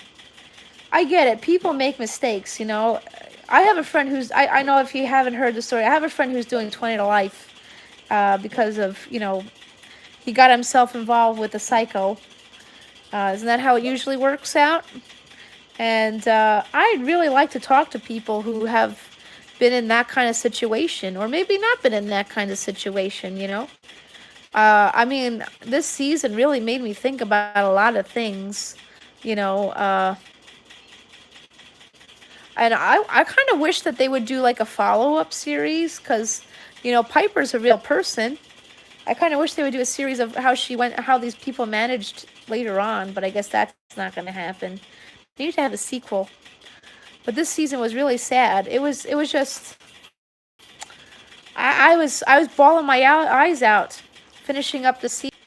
I get it. People make mistakes, you know. I have a friend who's, I know if you haven't heard the story, I have a friend who's doing 20 to life because of, you know, he got himself involved with a psycho. Isn't that how it usually works out? And I'd really like to talk to people who have been in that kind of situation, or maybe not been in that kind of situation, you know. I mean, this season really made me think about a lot of things, you know, and I kind of wish that they would do like a follow-up series, because, you know, Piper's a real person. I kind of wish they would do a series of how these people managed later on, but I guess that's not going to happen. They need to have a sequel. But this season was really sad. It was just, I was bawling my eyes out finishing up the season.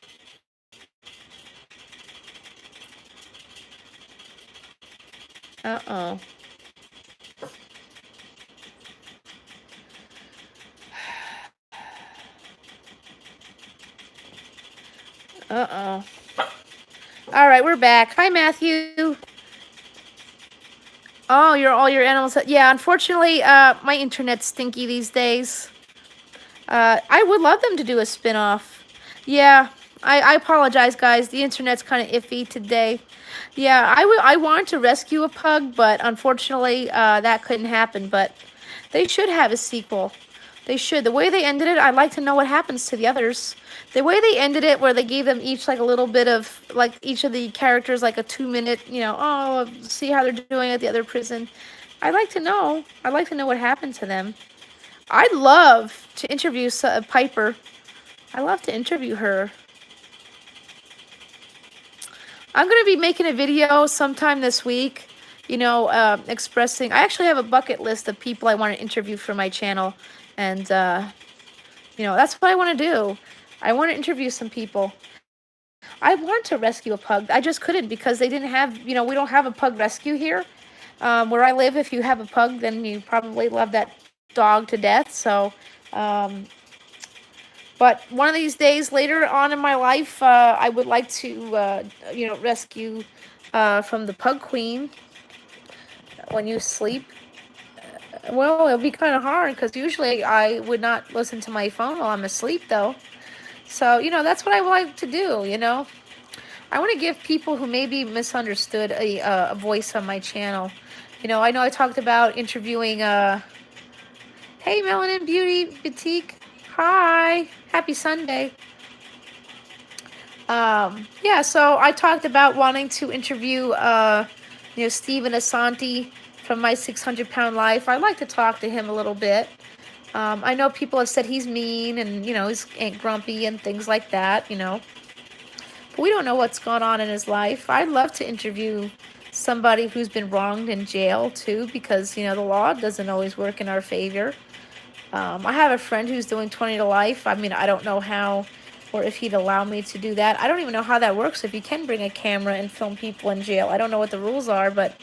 Uh-oh. Uh-oh. All right, we're back. Hi, Matthew. Oh, all your animals. Yeah, unfortunately, my internet's stinky these days. I would love them to do a spin-off. Yeah, I apologize, guys. The internet's kind of iffy today. Yeah, I wanted to rescue a pug, but unfortunately, that couldn't happen. But they should have a sequel. They should. The way they ended it, I'd like to know what happens to the others. The way they ended it, where they gave them each like a little bit of, like each of the characters like a 2-minute, oh, see how they're doing at the other prison. I'd like to know. I'd like to know what happened to them. I'd love to interview Piper. I love to interview her. I'm going to be making a video sometime this week, expressing. I actually have a bucket list of people I want to interview for my channel. And, that's what I want to do. I want to interview some people. I want to rescue a pug. I just couldn't because they didn't have, we don't have a pug rescue here. Where I live, if you have a pug, then you probably love that dog to death. So, but one of these days later on in my life, I would like to, rescue from the Pug Queen when you sleep. Well, it'll be kind of hard because usually I would not listen to my phone while I'm asleep, though. So, that's what I would like to do, I want to give people who may be misunderstood a voice on my channel. I know I talked about interviewing, hey, Melanin Beauty Boutique. Hi. Happy Sunday. Yeah, so I talked about wanting to interview, Steven Asante from My 600 Pound Life. I'd like to talk to him a little bit. I know people have said he's mean and, he's grumpy and things like that, But we don't know what's going on in his life. I'd love to interview somebody who's been wronged in jail, too, because, the law doesn't always work in our favor. I have a friend who's doing 20 to life. I mean, I don't know how or if he'd allow me to do that. I don't even know how that works, if you can bring a camera and film people in jail. I don't know what the rules are, but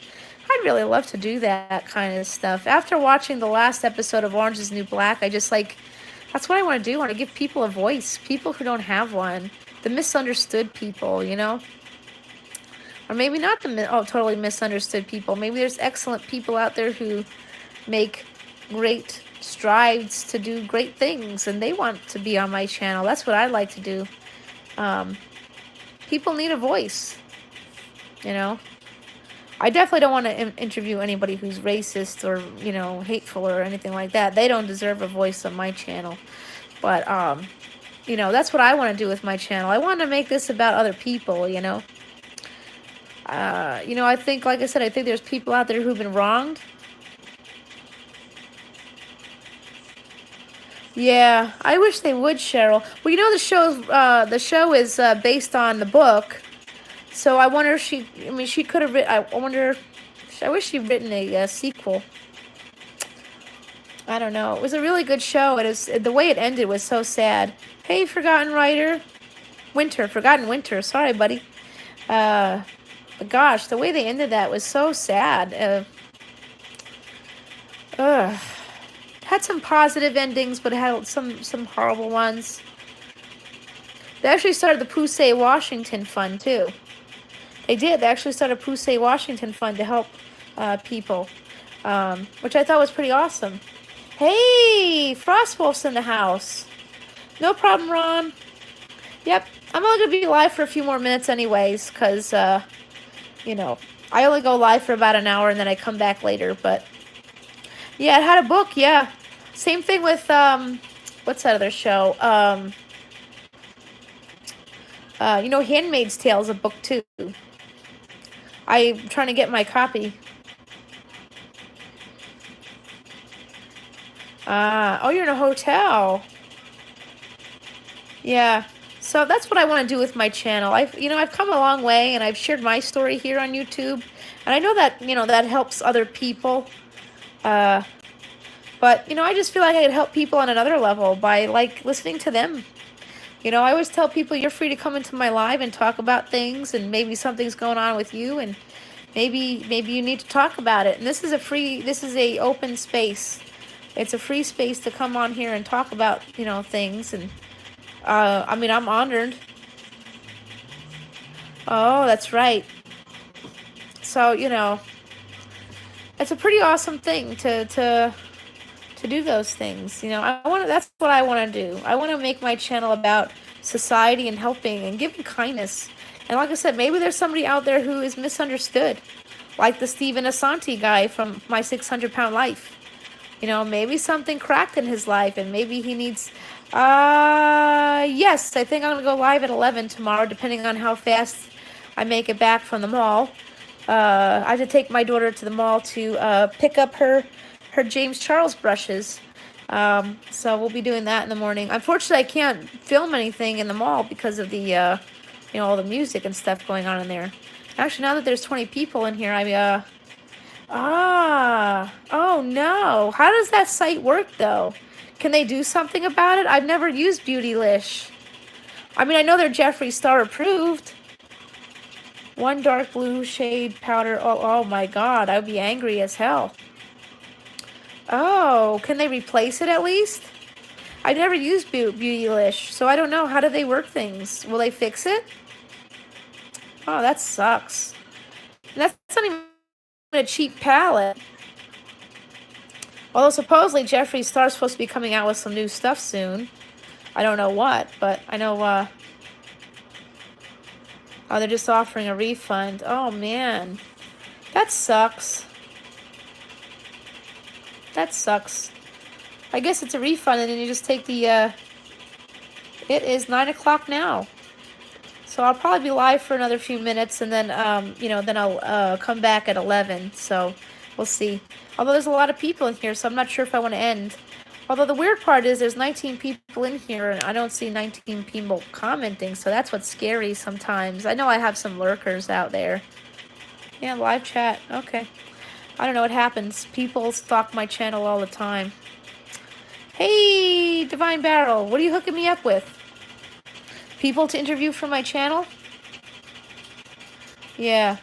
I'd really love to do that kind of stuff. After watching the last episode of Orange is the New Black, I just that's what I want to do. I want to give people a voice, people who don't have one, the misunderstood people, Or maybe not the totally misunderstood people. Maybe there's excellent people out there who make great strides to do great things, and they want to be on my channel. That's what I like to do. People need a voice, I definitely don't want to interview anybody who's racist or, hateful or anything like that. They don't deserve a voice on my channel. But, that's what I want to do with my channel. I want to make this about other people, I think, like I said, I think there's people out there who've been wronged. Yeah, I wish they would, Cheryl. Well, the show is based on the book. So I wonder if she could have written, I wish she'd written a sequel. I don't know. It was a really good show. The way it ended was so sad. Hey, Forgotten Winter. Sorry, buddy. Gosh, the way they ended that was so sad. Had some positive endings, but it had some horrible ones. They actually started the Pusey Washington Fund, too. They did. They actually started a Pusey Washington Fund to help people, which I thought was pretty awesome. Hey, Frostwolf's in the house. No problem, Ron. Yep, I'm only going to be live for a few more minutes anyways, because, I only go live for about an hour and then I come back later, but, yeah, it had a book, yeah. Same thing with, what's that other show? Handmaid's Tale is a book, too. I'm trying to get my copy. Oh, you're in a hotel. Yeah. So that's what I want to do with my channel. I've come a long way, and I've shared my story here on YouTube. And I know that, that helps other people. But, I just feel like I could help people on another level by, listening to them. I always tell people you're free to come into my live and talk about things, and maybe something's going on with you, and maybe you need to talk about it. And this is a open space. It's a free space to come on here and talk about, things. And, I'm honored. Oh, that's right. So, it's a pretty awesome thing to do those things. That's what I want to do. I want to make my channel about society and helping and giving kindness. And like I said, maybe there's somebody out there who is misunderstood, like the Steven Asante guy from My 600 Pound Life. You know, maybe something cracked in his life and maybe he needs... yes, I think I'm going to go live at 11 tomorrow, depending on how fast I make it back from the mall. I have to take my daughter to the mall to pick up her James Charles brushes. So we'll be doing that in the morning. Unfortunately, I can't film anything in the mall because of the, you know, all the music and stuff going on in there. Actually, now that there's 20 people in here, oh no. How does that site work, though? Can they do something about it? I've never used Beautylish. I mean, I know they're Jeffree Star approved. One dark blue shade powder. Oh my god, I would be angry as hell. Oh, can they replace it at least? I never used Beautylish, so I don't know. How do they work things? Will they fix it? Oh, that sucks. That's not even a cheap palette. Although supposedly Jeffree Star's supposed to be coming out with some new stuff soon. I don't know what, but I know, oh, they're just offering a refund. Oh, man. That sucks. That sucks. I guess it's a refund, and then you just take the, It is 9 o'clock now. So I'll probably be live for another few minutes, and then, you know, then I'll, come back at 11. So we'll see. Although there's a lot of people in here, so I'm not sure if I want to end. Although the weird part is there's 19 people in here, and I don't see 19 people commenting, so that's what's scary sometimes. I know I have some lurkers out there. Yeah, live chat. Okay. I don't know what happens. People stalk my channel all the time. Hey, Divine Barrel, what are you hooking me up with? People to interview for my channel? Yeah.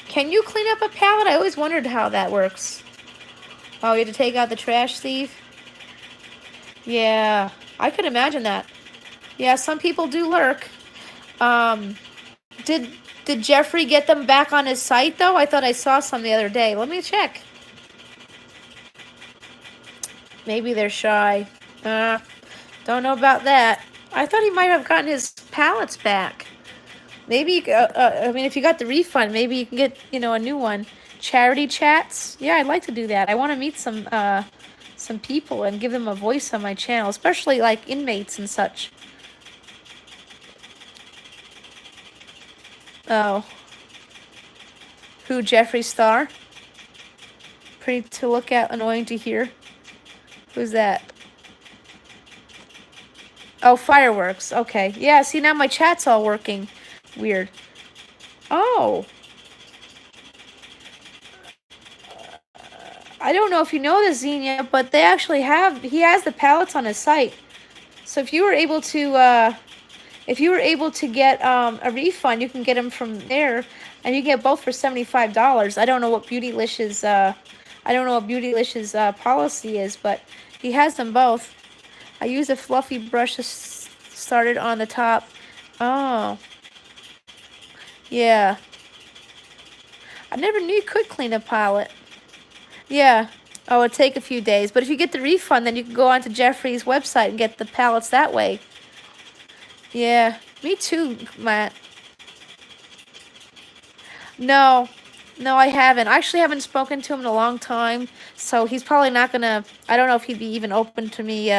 Can you clean up a palette? I always wondered how that works. Oh, you have to take out the trash, Steve? Yeah, I could imagine that. Yeah, some people do lurk. Did Jeffree get them back on his site, though? I thought I saw some the other day. Let me check. Maybe they're shy. Don't know about that. I thought he might have gotten his palettes back. Maybe, I mean, if you got the refund, maybe you can get, you know, a new one. Charity chats? Yeah, I'd like to do that. I want to meet some people and give them a voice on my channel, especially, like, inmates and such. Oh. Who, Jeffree Star? Pretty to look at, annoying to hear. Who's that? Oh, fireworks. Okay. Yeah, see, now my chat's all working. Weird. Oh. I don't know if you know this, Xenia, but they actually have... He has the palettes on his site. So if you were able to... get a refund, you can get them from there, and you get both for $75. I don't know what Beautylish's policy is, but he has them both. I use a fluffy brush to started on the top. Oh, yeah. I never knew you could clean a palette. Yeah. Oh, it'd take a few days, but if you get the refund, then you can go onto Jeffree's website and get the palettes that way. Yeah, me too, Matt. No, I haven't. I actually haven't spoken to him in a long time, so he's probably not gonna... I don't know if he'd be even open to me,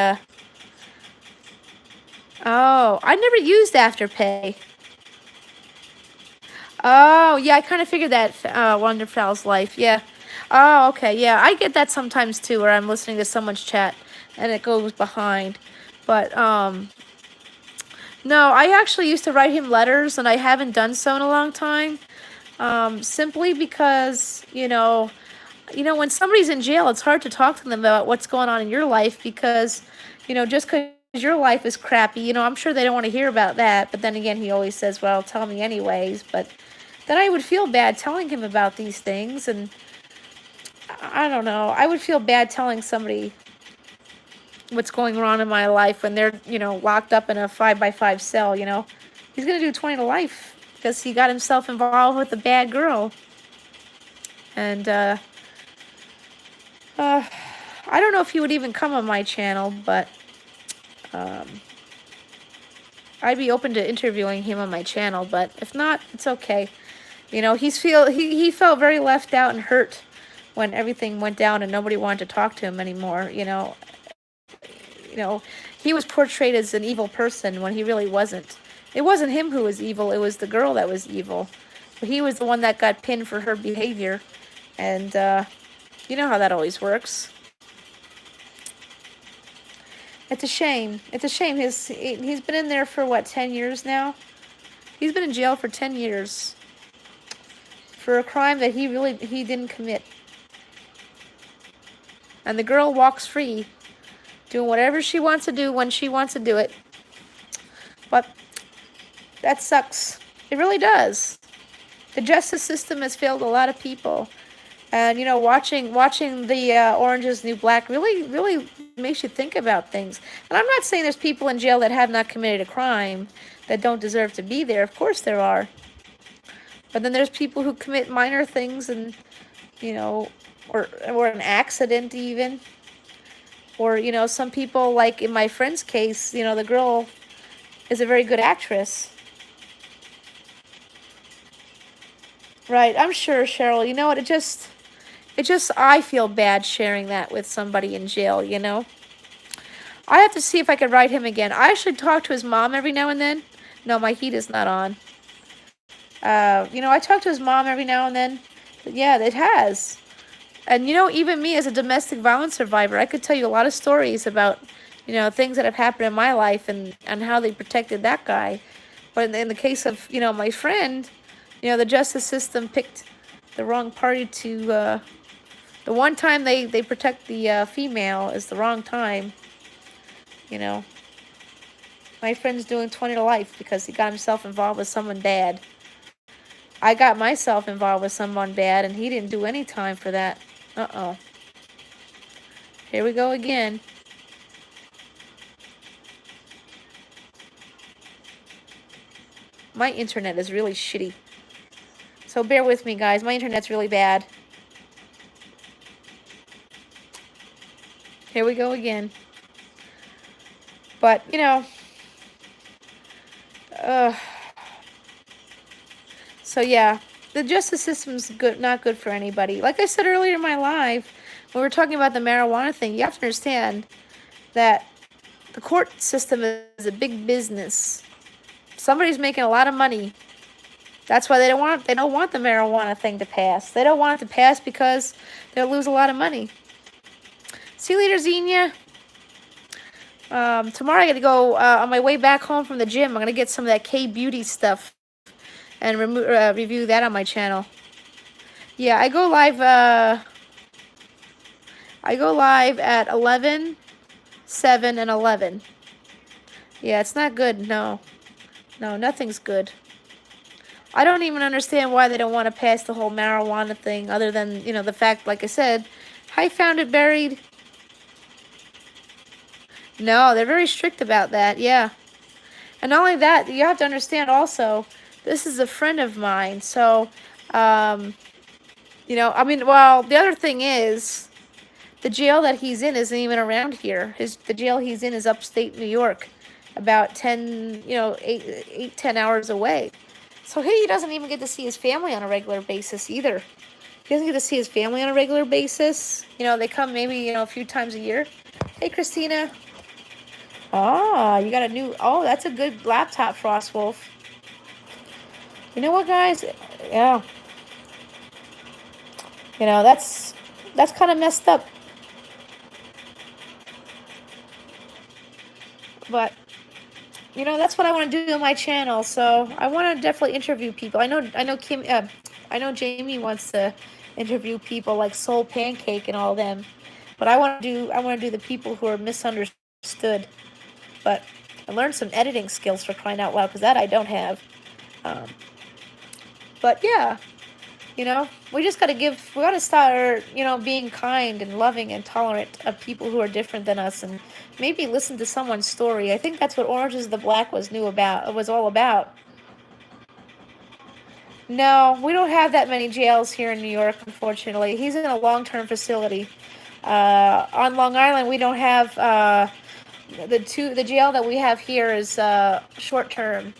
Oh, I never used Afterpay. Oh, yeah, I kind of figured that, Wonderfowl's Life, yeah. Oh, okay, yeah, I get that sometimes, too, where I'm listening to someone's chat, and it goes behind. But, no, I actually used to write him letters, and I haven't done so in a long time. Simply because, you know, when somebody's in jail, it's hard to talk to them about what's going on in your life because, you know, just because your life is crappy, you know, I'm sure they don't want to hear about that. But then again, he always says, well, tell me anyways. But then I would feel bad telling him about these things. And I don't know. I would feel bad telling somebody what's going on in my life when they're, you know, locked up in a 5x5 cell, you know. He's going to do 20 to life because he got himself involved with a bad girl. And, I don't know if he would even come on my channel, but, I'd be open to interviewing him on my channel, but if not, it's okay. You know, he felt very left out and hurt when everything went down and nobody wanted to talk to him anymore. He was portrayed as an evil person when he really wasn't. It wasn't him who was evil, it was the girl that was evil. But he was the one that got pinned for her behavior. And you know how that always works. It's a shame. It's a shame. He's been in there for, what, 10 years now? He's been in jail for 10 years. For a crime that he didn't commit. And the girl walks free, doing whatever she wants to do when she wants to do it. But that sucks. It really does. The justice system has failed a lot of people. And, watching the Orange is the New Black really makes you think about things. And I'm not saying there's people in jail that have not committed a crime that don't deserve to be there. Of course there are. But then there's people who commit minor things and, or an accident even. Or, some people, like in my friend's case, the girl is a very good actress. Right, I'm sure, Cheryl. You know what, I feel bad sharing that with somebody in jail, I have to see if I can write him again. I actually talk to his mom every now and then. No, my heat is not on. I talk to his mom every now and then. But yeah, it has. And, even me as a domestic violence survivor, I could tell you a lot of stories about, things that have happened in my life and how they protected that guy. But in the case of, my friend, the justice system picked the wrong party to, the one time they protect the female is the wrong time. My friend's doing 20 to life because he got himself involved with someone bad. I got myself involved with someone bad, and he didn't do any time for that. Uh-oh. Here we go again. My internet is really shitty. So bear with me, guys. My internet's really bad. Here we go again. But, so yeah, the justice system's not good for anybody. Like I said earlier in my live, when we were talking about the marijuana thing, you have to understand that the court system is a big business. Somebody's making a lot of money. That's why they don't want the marijuana thing to pass. They don't want it to pass because they'll lose a lot of money. See you later, Xenia. Tomorrow I gotta go, on my way back home from the gym, I'm gonna get some of that K-Beauty stuff and review that on my channel. Yeah, I go live at 11, 7, and 11. Yeah, it's not good, no. No, nothing's good. I don't even understand why they don't want to pass the whole marijuana thing, other than, the fact, like I said, I found it buried. No, they're very strict about that, yeah. And not only that, you have to understand also, this is a friend of mine, so, well, the other thing is, the jail that he's in isn't even around here. The jail he's in is upstate New York, about 10 hours away. So he doesn't even get to see his family on a regular basis either. He doesn't get to see his family on a regular basis. They come maybe, a few times a year. Hey, Christina. Ah, you got a new... Oh, that's a good laptop, Frostwolf. You know what, guys? Yeah. That's kind of messed up. But, that's what I want to do on my channel. So I want to definitely interview people. I know Jamie wants to interview people like Soul Pancake and all them. But I want to do the people who are misunderstood. But I learned some editing skills, for crying out loud, because that I don't have. But yeah, we just we got to start, being kind and loving and tolerant of people who are different than us, and maybe listen to someone's story. I think that's what Orange is the Black was all about. No, we don't have that many jails here in New York, unfortunately. He's in a long-term facility. On Long Island, we don't have, the jail that we have here is short-term.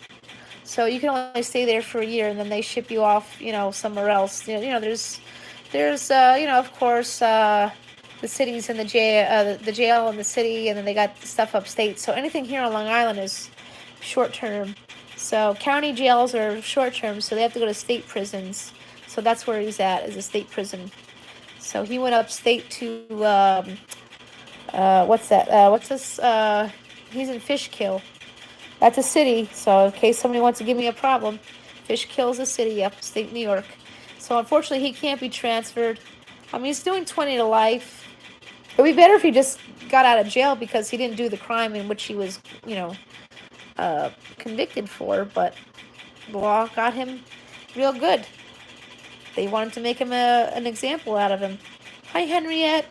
So you can only stay there for a year, and then they ship you off, somewhere else. There's There's, of course, the cities and the jail and the city, and then they got stuff upstate. So anything here on Long Island is short term. So county jails are short term, so they have to go to state prisons. So that's where he's at, is a state prison. So he went upstate to, what's that? What's this? He's in Fishkill. That's a city, so in case somebody wants to give me a problem, Fishkill is a city, upstate New York. So unfortunately, he can't be transferred. I mean, he's doing 20 to life. It would be better if he just got out of jail because he didn't do the crime in which he was, convicted for, but the law got him real good. They wanted to make him an example out of him. Hi, Henriette.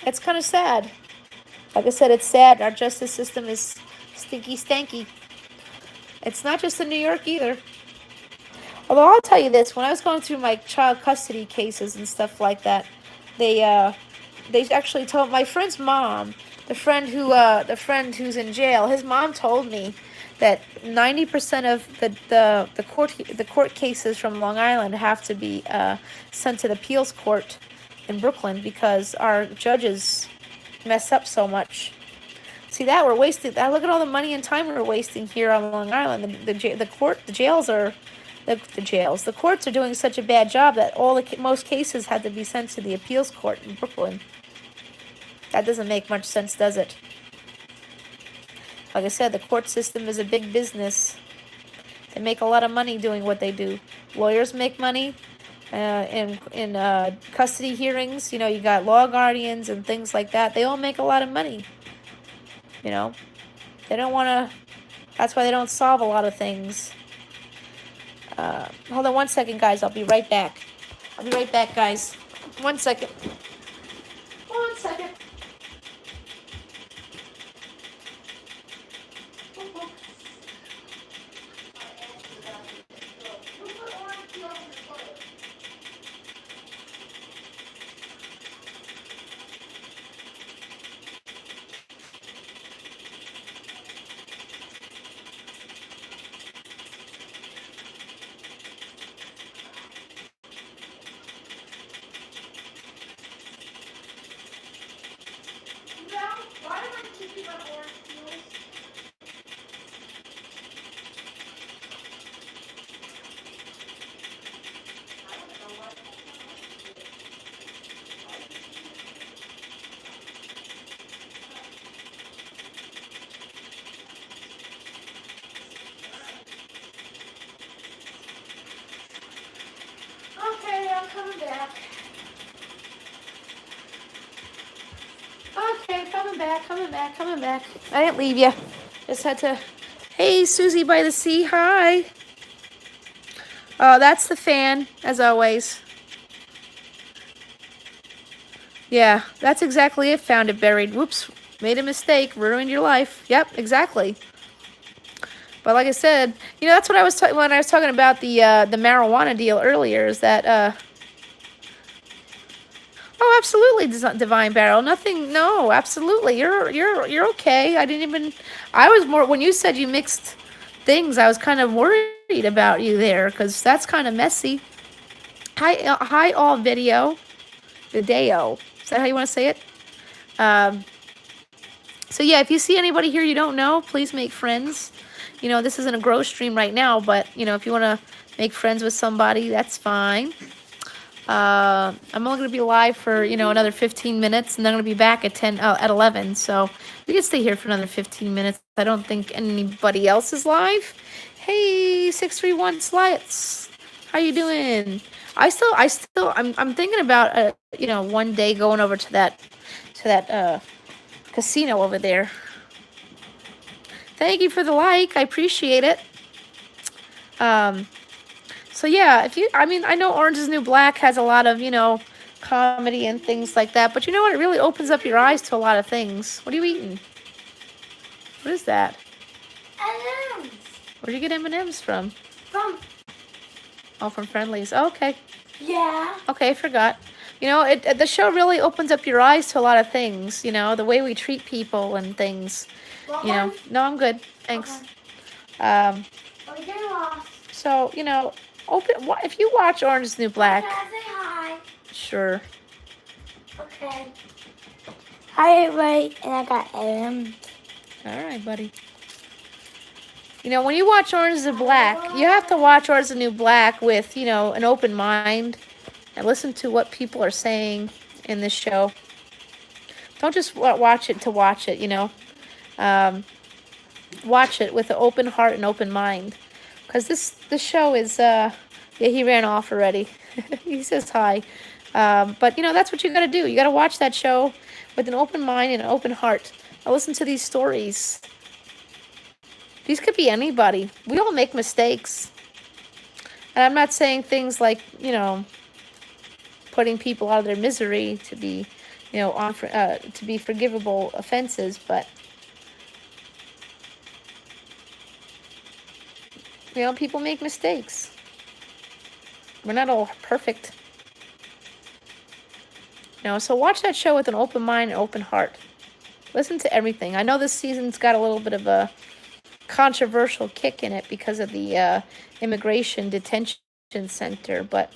It's kind of sad. Like I said, it's sad. Our justice system is stinky stanky. It's not just in New York either. Although I'll tell you this, when I was going through my child custody cases and stuff like that, they actually told my friend's mom, the friend who's in jail, his mom told me that 90% of the court cases from Long Island have to be sent to the appeals court in Brooklyn because our judges mess up so much. See that we're wasting. Look at all the money and time we're wasting here on Long Island. The courts are doing such a bad job that most cases had to be sent to the appeals court in Brooklyn. That doesn't make much sense, does it? Like I said, the court system is a big business. They make a lot of money doing what they do. Lawyers make money. In custody hearings, you got law guardians and things like that. They all make a lot of money. They don't want to. That's why they don't solve a lot of things. Hold on one second, guys. I'll be right back. Guys. 1 second. 1 second. Coming back. Okay, coming back. I didn't leave you. Just had to. Hey, Susie by the sea. Hi. Oh, that's the fan, as always. Yeah, that's exactly it. Found it buried. Whoops. Made a mistake. Ruined your life. Yep, exactly. But like I said, that's what I was when I was talking about the marijuana deal earlier. Is that Oh, absolutely, Divine Barrel. Nothing. No, absolutely. You're okay. I was more when you said you mixed things. I was kind of worried about you there because that's kind of messy. Hi, all video. Video. Is that how you want to say it? So yeah, if you see anybody here you don't know, please make friends. This isn't a grow stream right now, but if you want to make friends with somebody, that's fine. I'm only going to be live for, another 15 minutes, and then I'm going to be back at 11, so we can stay here for another 15 minutes. I don't think anybody else is live. Hey, 631 Slits, how you doing? I'm thinking about, one day going over to that casino over there. Thank you for the like, I appreciate it. So yeah, I know Orange is the New Black has a lot of, comedy and things like that, but you know what? It really opens up your eyes to a lot of things. What are you eating? What is that? M&M's. Where'd you get M&M's from? From Friendly's. Oh, okay. Yeah. Okay, I forgot. The show really opens up your eyes to a lot of things, the way we treat people and things. No, I'm good. Thanks. Okay. Are we getting lost? So, If you watch Orange is the New Black, Can I say hi? sure. Okay. Hi, everybody. And I got Adam. All right, buddy. You know, when you watch Orange is the Black, you have to watch Orange is the New Black with, you know, an open mind and listen to what people are saying in this show. Don't just watch it to watch it, you know. Watch it with an open heart and open mind. Because this show is, yeah, he ran off already. He says hi. But, you know, that's what you got to do. You got to watch that show with an open mind and an open heart. Now listen to these stories. These could be anybody. We all make mistakes. And I'm not saying things like, you know, putting people out of their misery to be, you know, to be forgivable offenses, but, you know, people make mistakes. We're not all perfect. You know, so watch that show with an open mind and open heart. Listen to everything. I know this season's got a little bit of a controversial kick in it because of the immigration detention center, but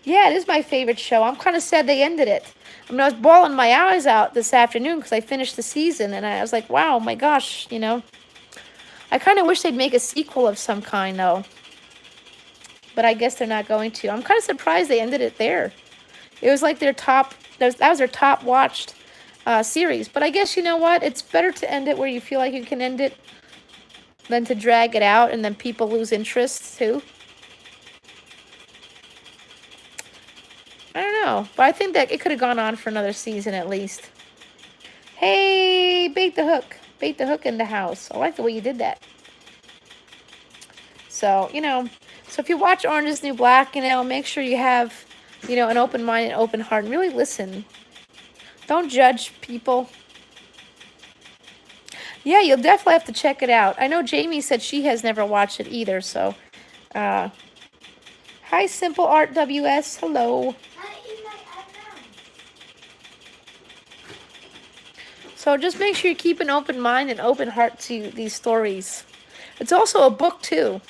yeah, it is my favorite show. I'm kind of sad they ended it. I mean, I was bawling my eyes out this afternoon because I finished the season, and I was like, wow, my gosh, you know. I kind of wish they'd make a sequel of some kind, though. But I guess they're not going to. I'm kind of surprised they ended it there. It was like their top, that was their top watched series. But I guess, you know what? It's better to end it where you feel like you can end it than to drag it out and then people lose interest, too. I don't know, but I think that it could have gone on for another season at least. Hey, Bait the Hook. Bait the Hook in the house. I like the way you did that. So, you know, so if you watch Orange is the New Black, you know, make sure you have, you know, an open mind and open heart and really listen. Don't judge people. Yeah, you'll definitely have to check it out. I know Jamie said she has never watched it either, so. Hi, Simple Art WS. Hello. So just make sure you keep an open mind and open heart to these stories. It's also a book, too.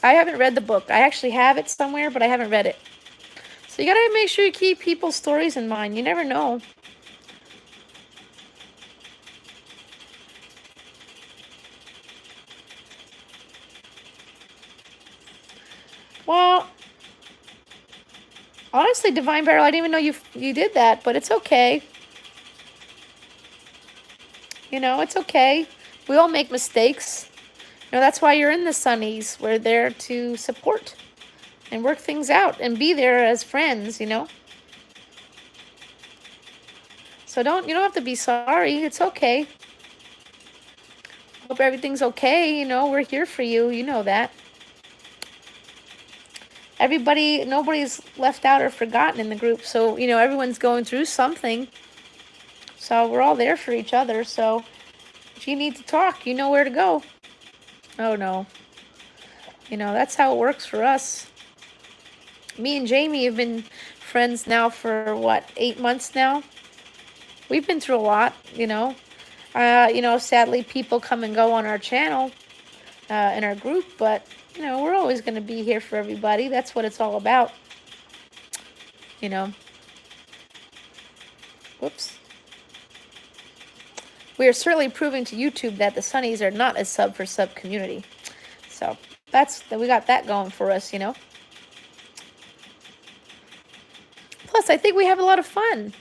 I haven't read the book. I actually have it somewhere, but I haven't read it. So you gotta make sure you keep people's stories in mind. You never know. Well, honestly, Divine Barrel, I didn't even know you did that, but it's okay. You know, it's okay. We all make mistakes. You know, that's why you're in the Sunnies. We're there to support and work things out and be there as friends, you know. So you don't have to be sorry. It's okay. Hope everything's okay. You know, we're here for you. You know that. Nobody's left out or forgotten in the group. So, you know, everyone's going through something. So we're all there for each other. So if you need to talk, you know where to go. Oh, no. You know, that's how it works for us. Me and Jamie have been friends now for, what, 8 months now? We've been through a lot, you know. You know, sadly, people come and go on our channel, in our group, but, you know, we're always going to be here for everybody. That's what it's all about, you know. Whoops. We are certainly proving to YouTube that the Sunnies are not a sub for sub community. So we got that going for us, you know. Plus, I think we have a lot of fun.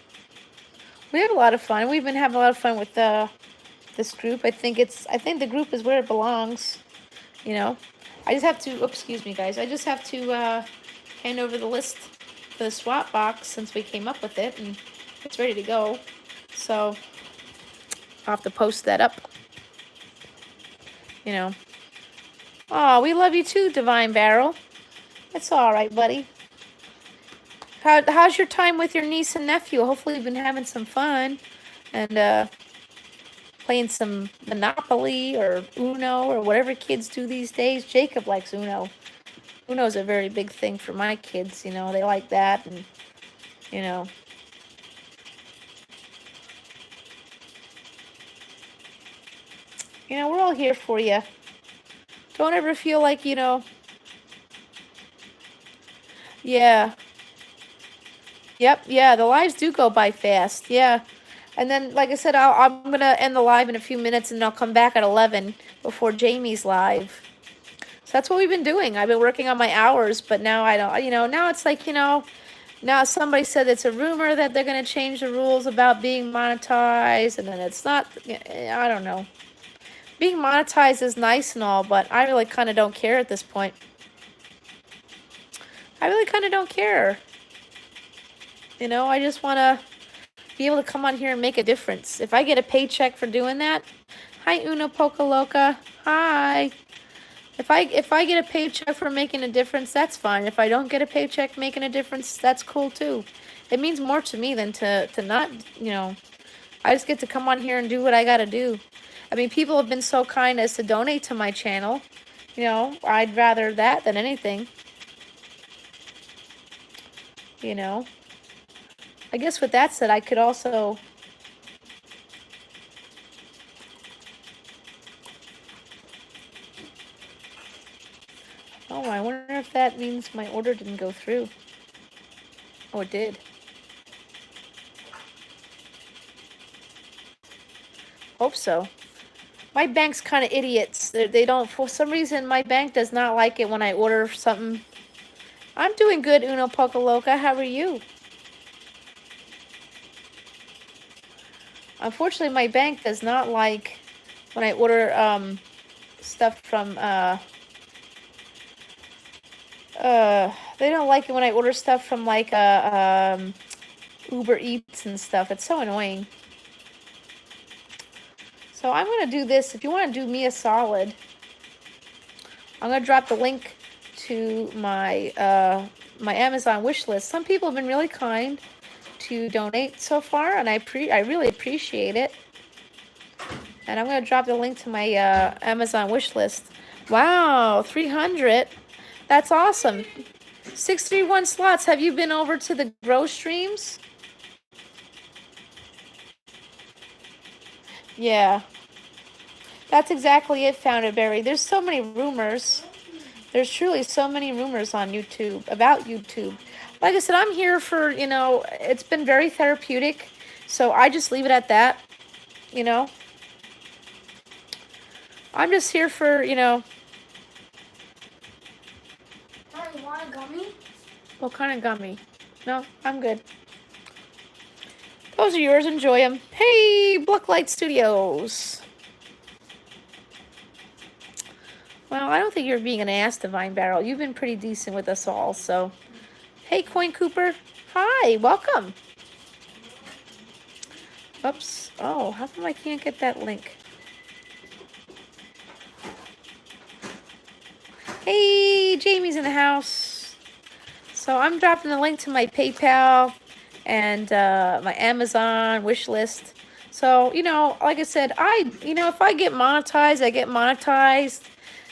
We have a lot of fun. We've been having a lot of fun with this group. I think the group is where it belongs, you know. I just have to, excuse me, guys. I just have to hand over the list for the swap box since we came up with it, and it's ready to go. So I'll have to post that up. You know. Oh, we love you too, Divine Barrel. It's all right, buddy. How's your time with your niece and nephew? Hopefully you've been having some fun and playing some Monopoly or Uno or whatever kids do these days. Jacob likes Uno. Uno's a very big thing for my kids, you know. They like that, and, you know. You know, we're all here for you. Don't ever feel like, you know, Yeah. Yep, yeah, the lives do go by fast, yeah. And then, like I said, I'm going to end the live in a few minutes, and I'll come back at 11 before Jamie's live. So that's what we've been doing. I've been working on my hours, but now I don't, now it's like, now somebody said it's a rumor that they're going to change the rules about being monetized, and then it's not, I don't know. Being monetized is nice and all, but I really kind of don't care at this point. I really kind of don't care. I just want to be able to come on here and make a difference. If I get a paycheck for doing that, hi Una Poca Loca, hi. If I get a paycheck for making a difference, that's fine. If I don't get a paycheck making a difference, that's cool too. It means more to me than to not, I just get to come on here and do what I gotta do. I mean, people have been so kind as to donate to my channel. I'd rather that than anything. I guess with that said, I could also... Oh, I wonder if that means my order didn't go through. Oh, it did. Hope so. My bank's kind of idiots. They don't, for some reason, my bank does not like it when I order something. I'm doing good, Uno Poca Loca. How are you? Unfortunately, my bank does not like when I order stuff from they don't like it when I order stuff from like Uber Eats and stuff. It's so annoying. So I'm gonna do this. If you want to do me a solid, I'm gonna drop the link to my my Amazon wish list. Some people have been really kind to donate so far, and I really appreciate it. And I'm gonna drop the link to my Amazon wish list. Wow, 300. That's awesome. 631 slots. Have you been over to the Grow streams? Yeah. That's exactly it, Founded Berry. There's so many rumors. There's truly so many rumors on YouTube, about YouTube. Like I said, I'm here for, it's been very therapeutic. So I just leave it at that, I'm just here for, You want a gummy? What kind of gummy? No, I'm good. Those are yours. Enjoy them. Hey, Blacklight Studios. Well, I don't think you're being an ass, Divine Barrel. You've been pretty decent with us all, so. Hey, Coin Cooper. Hi, welcome. Oops. Oh, how come I can't get that link? Hey, Jamie's in the house. So I'm dropping the link to my PayPal and my Amazon wish list. So, like I said, if I get monetized, I get monetized.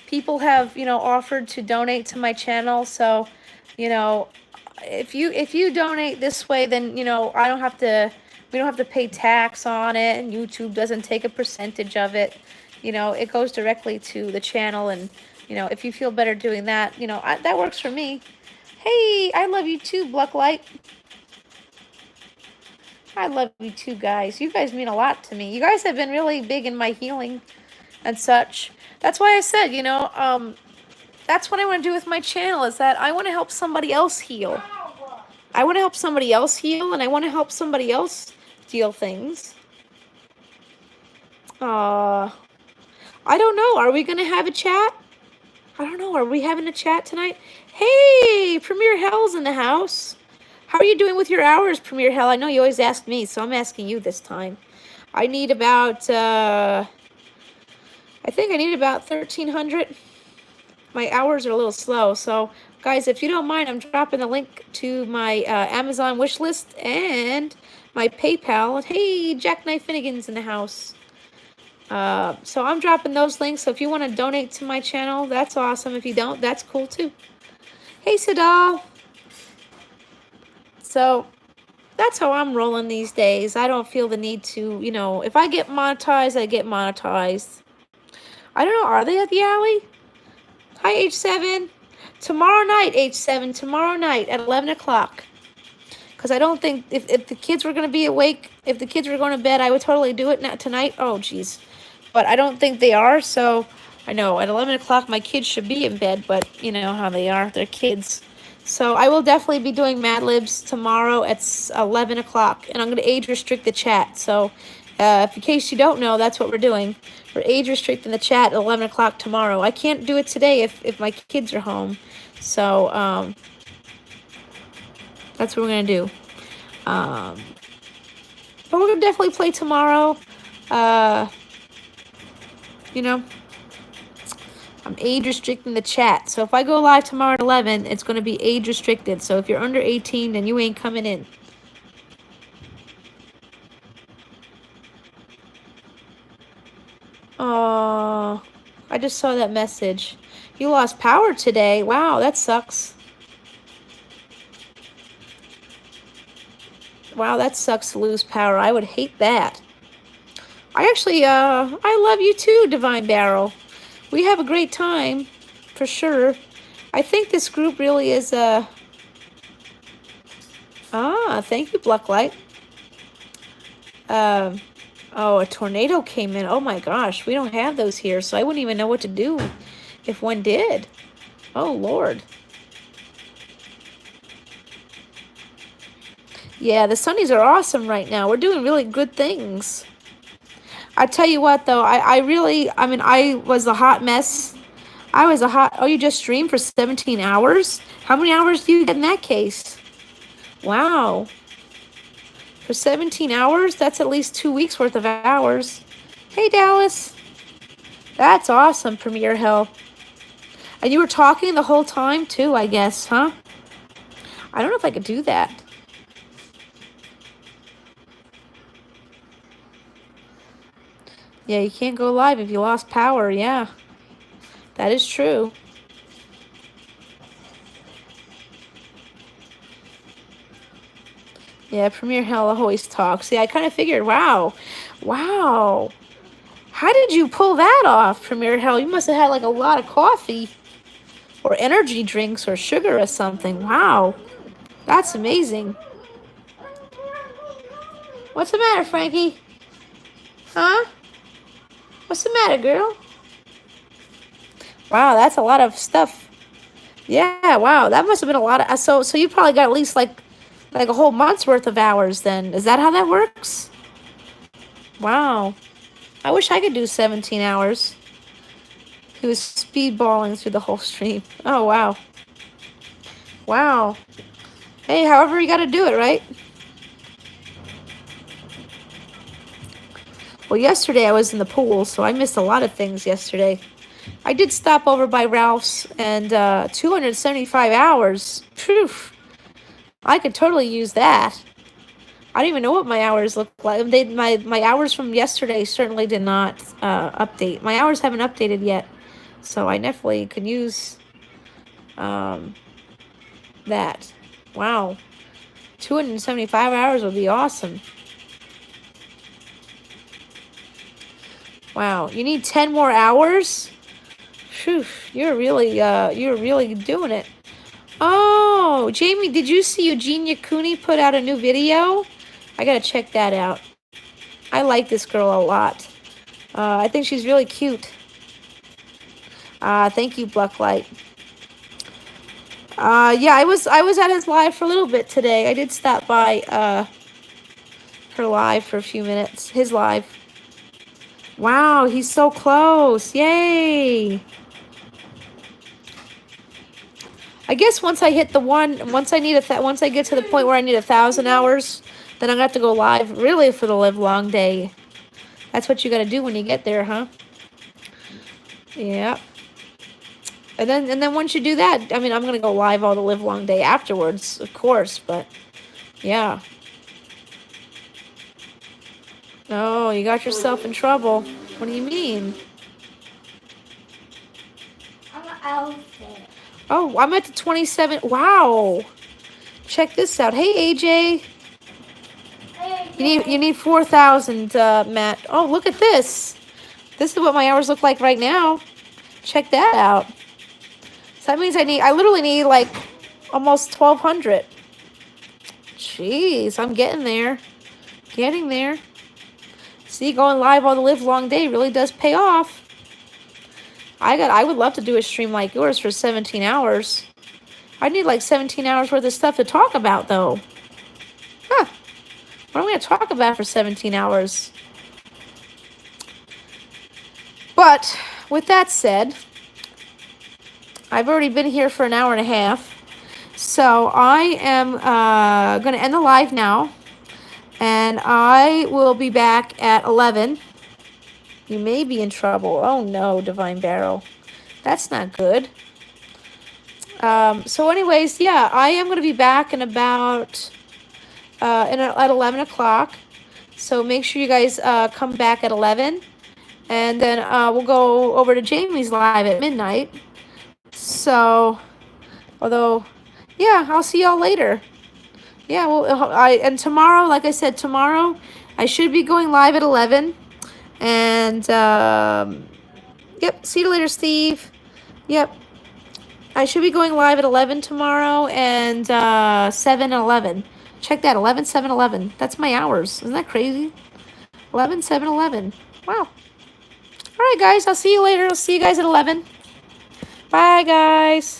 People have, offered to donate to my channel. So, if you donate this way, then, we don't have to pay tax on it, and YouTube doesn't take a percentage of it. It goes directly to the channel, and, if you feel better doing that, that works for me. Hey, I love you too, Blacklight. I love you too, guys. You guys mean a lot to me. You guys have been really big in my healing and such. That's why I said, that's what I want to do with my channel, is that I want to help somebody else heal. I want to help somebody else heal, and I want to help somebody else deal things. I don't know. Are we going to have a chat? I don't know. Are we having a chat tonight? Hey, Premier Hell's in the house. How are you doing with your hours, Premier Hell? I know you always ask me, so I'm asking you this time. I need about, I think I need about 1,300. My hours are a little slow, so guys, if you don't mind, I'm dropping the link to my Amazon wish list and my PayPal. Hey, Jackknife Finnegan's in the house. So I'm dropping those links. So if you want to donate to my channel, that's awesome. If you don't, that's cool too. Hey, Sadal. So that's how I'm rolling these days. I don't feel the need to, if I get monetized, I get monetized. I don't know. Are they at the alley? Hi, H7. Tomorrow night, H7. Tomorrow night at 11 o'clock. Because I don't think if the kids were going to be awake, if the kids were going to bed, I would totally do it now, tonight. Oh, jeez. But I don't think they are, so I know at 11 o'clock my kids should be in bed, but you know how they are. They're kids. So I will definitely be doing Mad Libs tomorrow at 11 o'clock, and I'm going to age restrict the chat. So if in case you don't know, that's what we're doing. We're age restricting the chat at 11 o'clock tomorrow. I can't do it today if my kids are home. So that's what we're going to do. But we're going to definitely play tomorrow. You know, I'm age restricting the chat. So if I go live tomorrow at 11, it's going to be age restricted. So if you're under 18, then you ain't coming in. Oh, I just saw that message. You lost power today. Wow, that sucks. Wow, that sucks to lose power. I would hate that. I actually, I love you too, Divine Barrel. We have a great time, for sure. I think this group really is, thank you, Blacklight. Oh, a tornado came in. Oh my gosh, we don't have those here, so I wouldn't even know what to do if one did. Oh, Lord. Yeah, the Sunnies are awesome right now. We're doing really good things. I tell you what, though, I mean, I was a hot mess. Oh, you just streamed for 17 hours? How many hours do you get in that case? Wow. For 17 hours? That's at least 2 weeks worth of hours. Hey, Dallas. That's awesome, Premier Hill. And you were talking the whole time, too, I guess, huh? I don't know if I could do that. Yeah, you can't go live if you lost power, yeah. That is true. Yeah, Premier Hell always talks. Yeah, I kind of figured, wow. How did you pull that off, Premier Hell? You must have had like a lot of coffee or energy drinks or sugar or something. Wow. That's amazing. What's the matter, Frankie? Huh? What's the matter, girl? Wow, that's a lot of stuff. Yeah, wow. That must have been a lot of... So you probably got at least like a whole month's worth of hours then. Is that how that works? Wow. I wish I could do 17 hours. He was speedballing through the whole stream. Oh, wow. Wow. Hey, however you got to do it, right? Well, yesterday I was in the pool, so I missed a lot of things yesterday. I did stop over by Ralph's, and 275 hours. Phew. I could totally use that. I don't even know what my hours look like. My hours from yesterday certainly did not update. My hours haven't updated yet, so I definitely could use that. Wow. 275 hours would be awesome. Wow, you need 10 more hours? Phew, you're really doing it. Oh, Jamie, did you see Eugenia Cooney put out a new video? I gotta check that out. I like this girl a lot. I think she's really cute. Thank you, Blacklight. Yeah, I was at his live for a little bit today. I did stop by her live for a few minutes. His live. Wow, he's so close. Yay. I guess once I hit the once I get to the point where I need 1,000 hours, then I'm gonna have to go live really for the live long day. That's what you gotta do when you get there, huh? Yeah. And then once you do that, I mean, I'm gonna go live all the live long day afterwards, of course, but yeah. Oh, you got yourself in trouble. What do you mean? I'm an elephant. Oh, I'm at the 27. Wow. Check this out. Hey, AJ. Hey, You need 4,000, Matt. Oh, look at this. This is what my hours look like right now. Check that out. So that means I literally need like almost 1,200. Jeez, I'm getting there. Getting there. See, going live on the live long day really does pay off. I would love to do a stream like yours for 17 hours. I need like 17 hours worth of stuff to talk about though. Huh. What am I going to talk about for 17 hours? But with that said, I've already been here for an hour and a half. So I am going to end the live now. And I will be back at 11. You may be in trouble. Oh no, Divine Barrel. That's not good. So anyways, yeah, I am going to be back in about at 11 o'clock. So make sure you guys come back at 11. And then we'll go over to Jamie's live at midnight. So, although, yeah, I'll see y'all later. Yeah, well, and tomorrow, like I said, tomorrow I should be going live at 11. And, yep, see you later, Steve. Yep. I should be going live at 11 tomorrow and 7 and 11. Check that, 11, 7, 11. That's my hours. Isn't that crazy? 11, 7, 11. Wow. All right, guys, I'll see you later. I'll see you guys at 11. Bye, guys.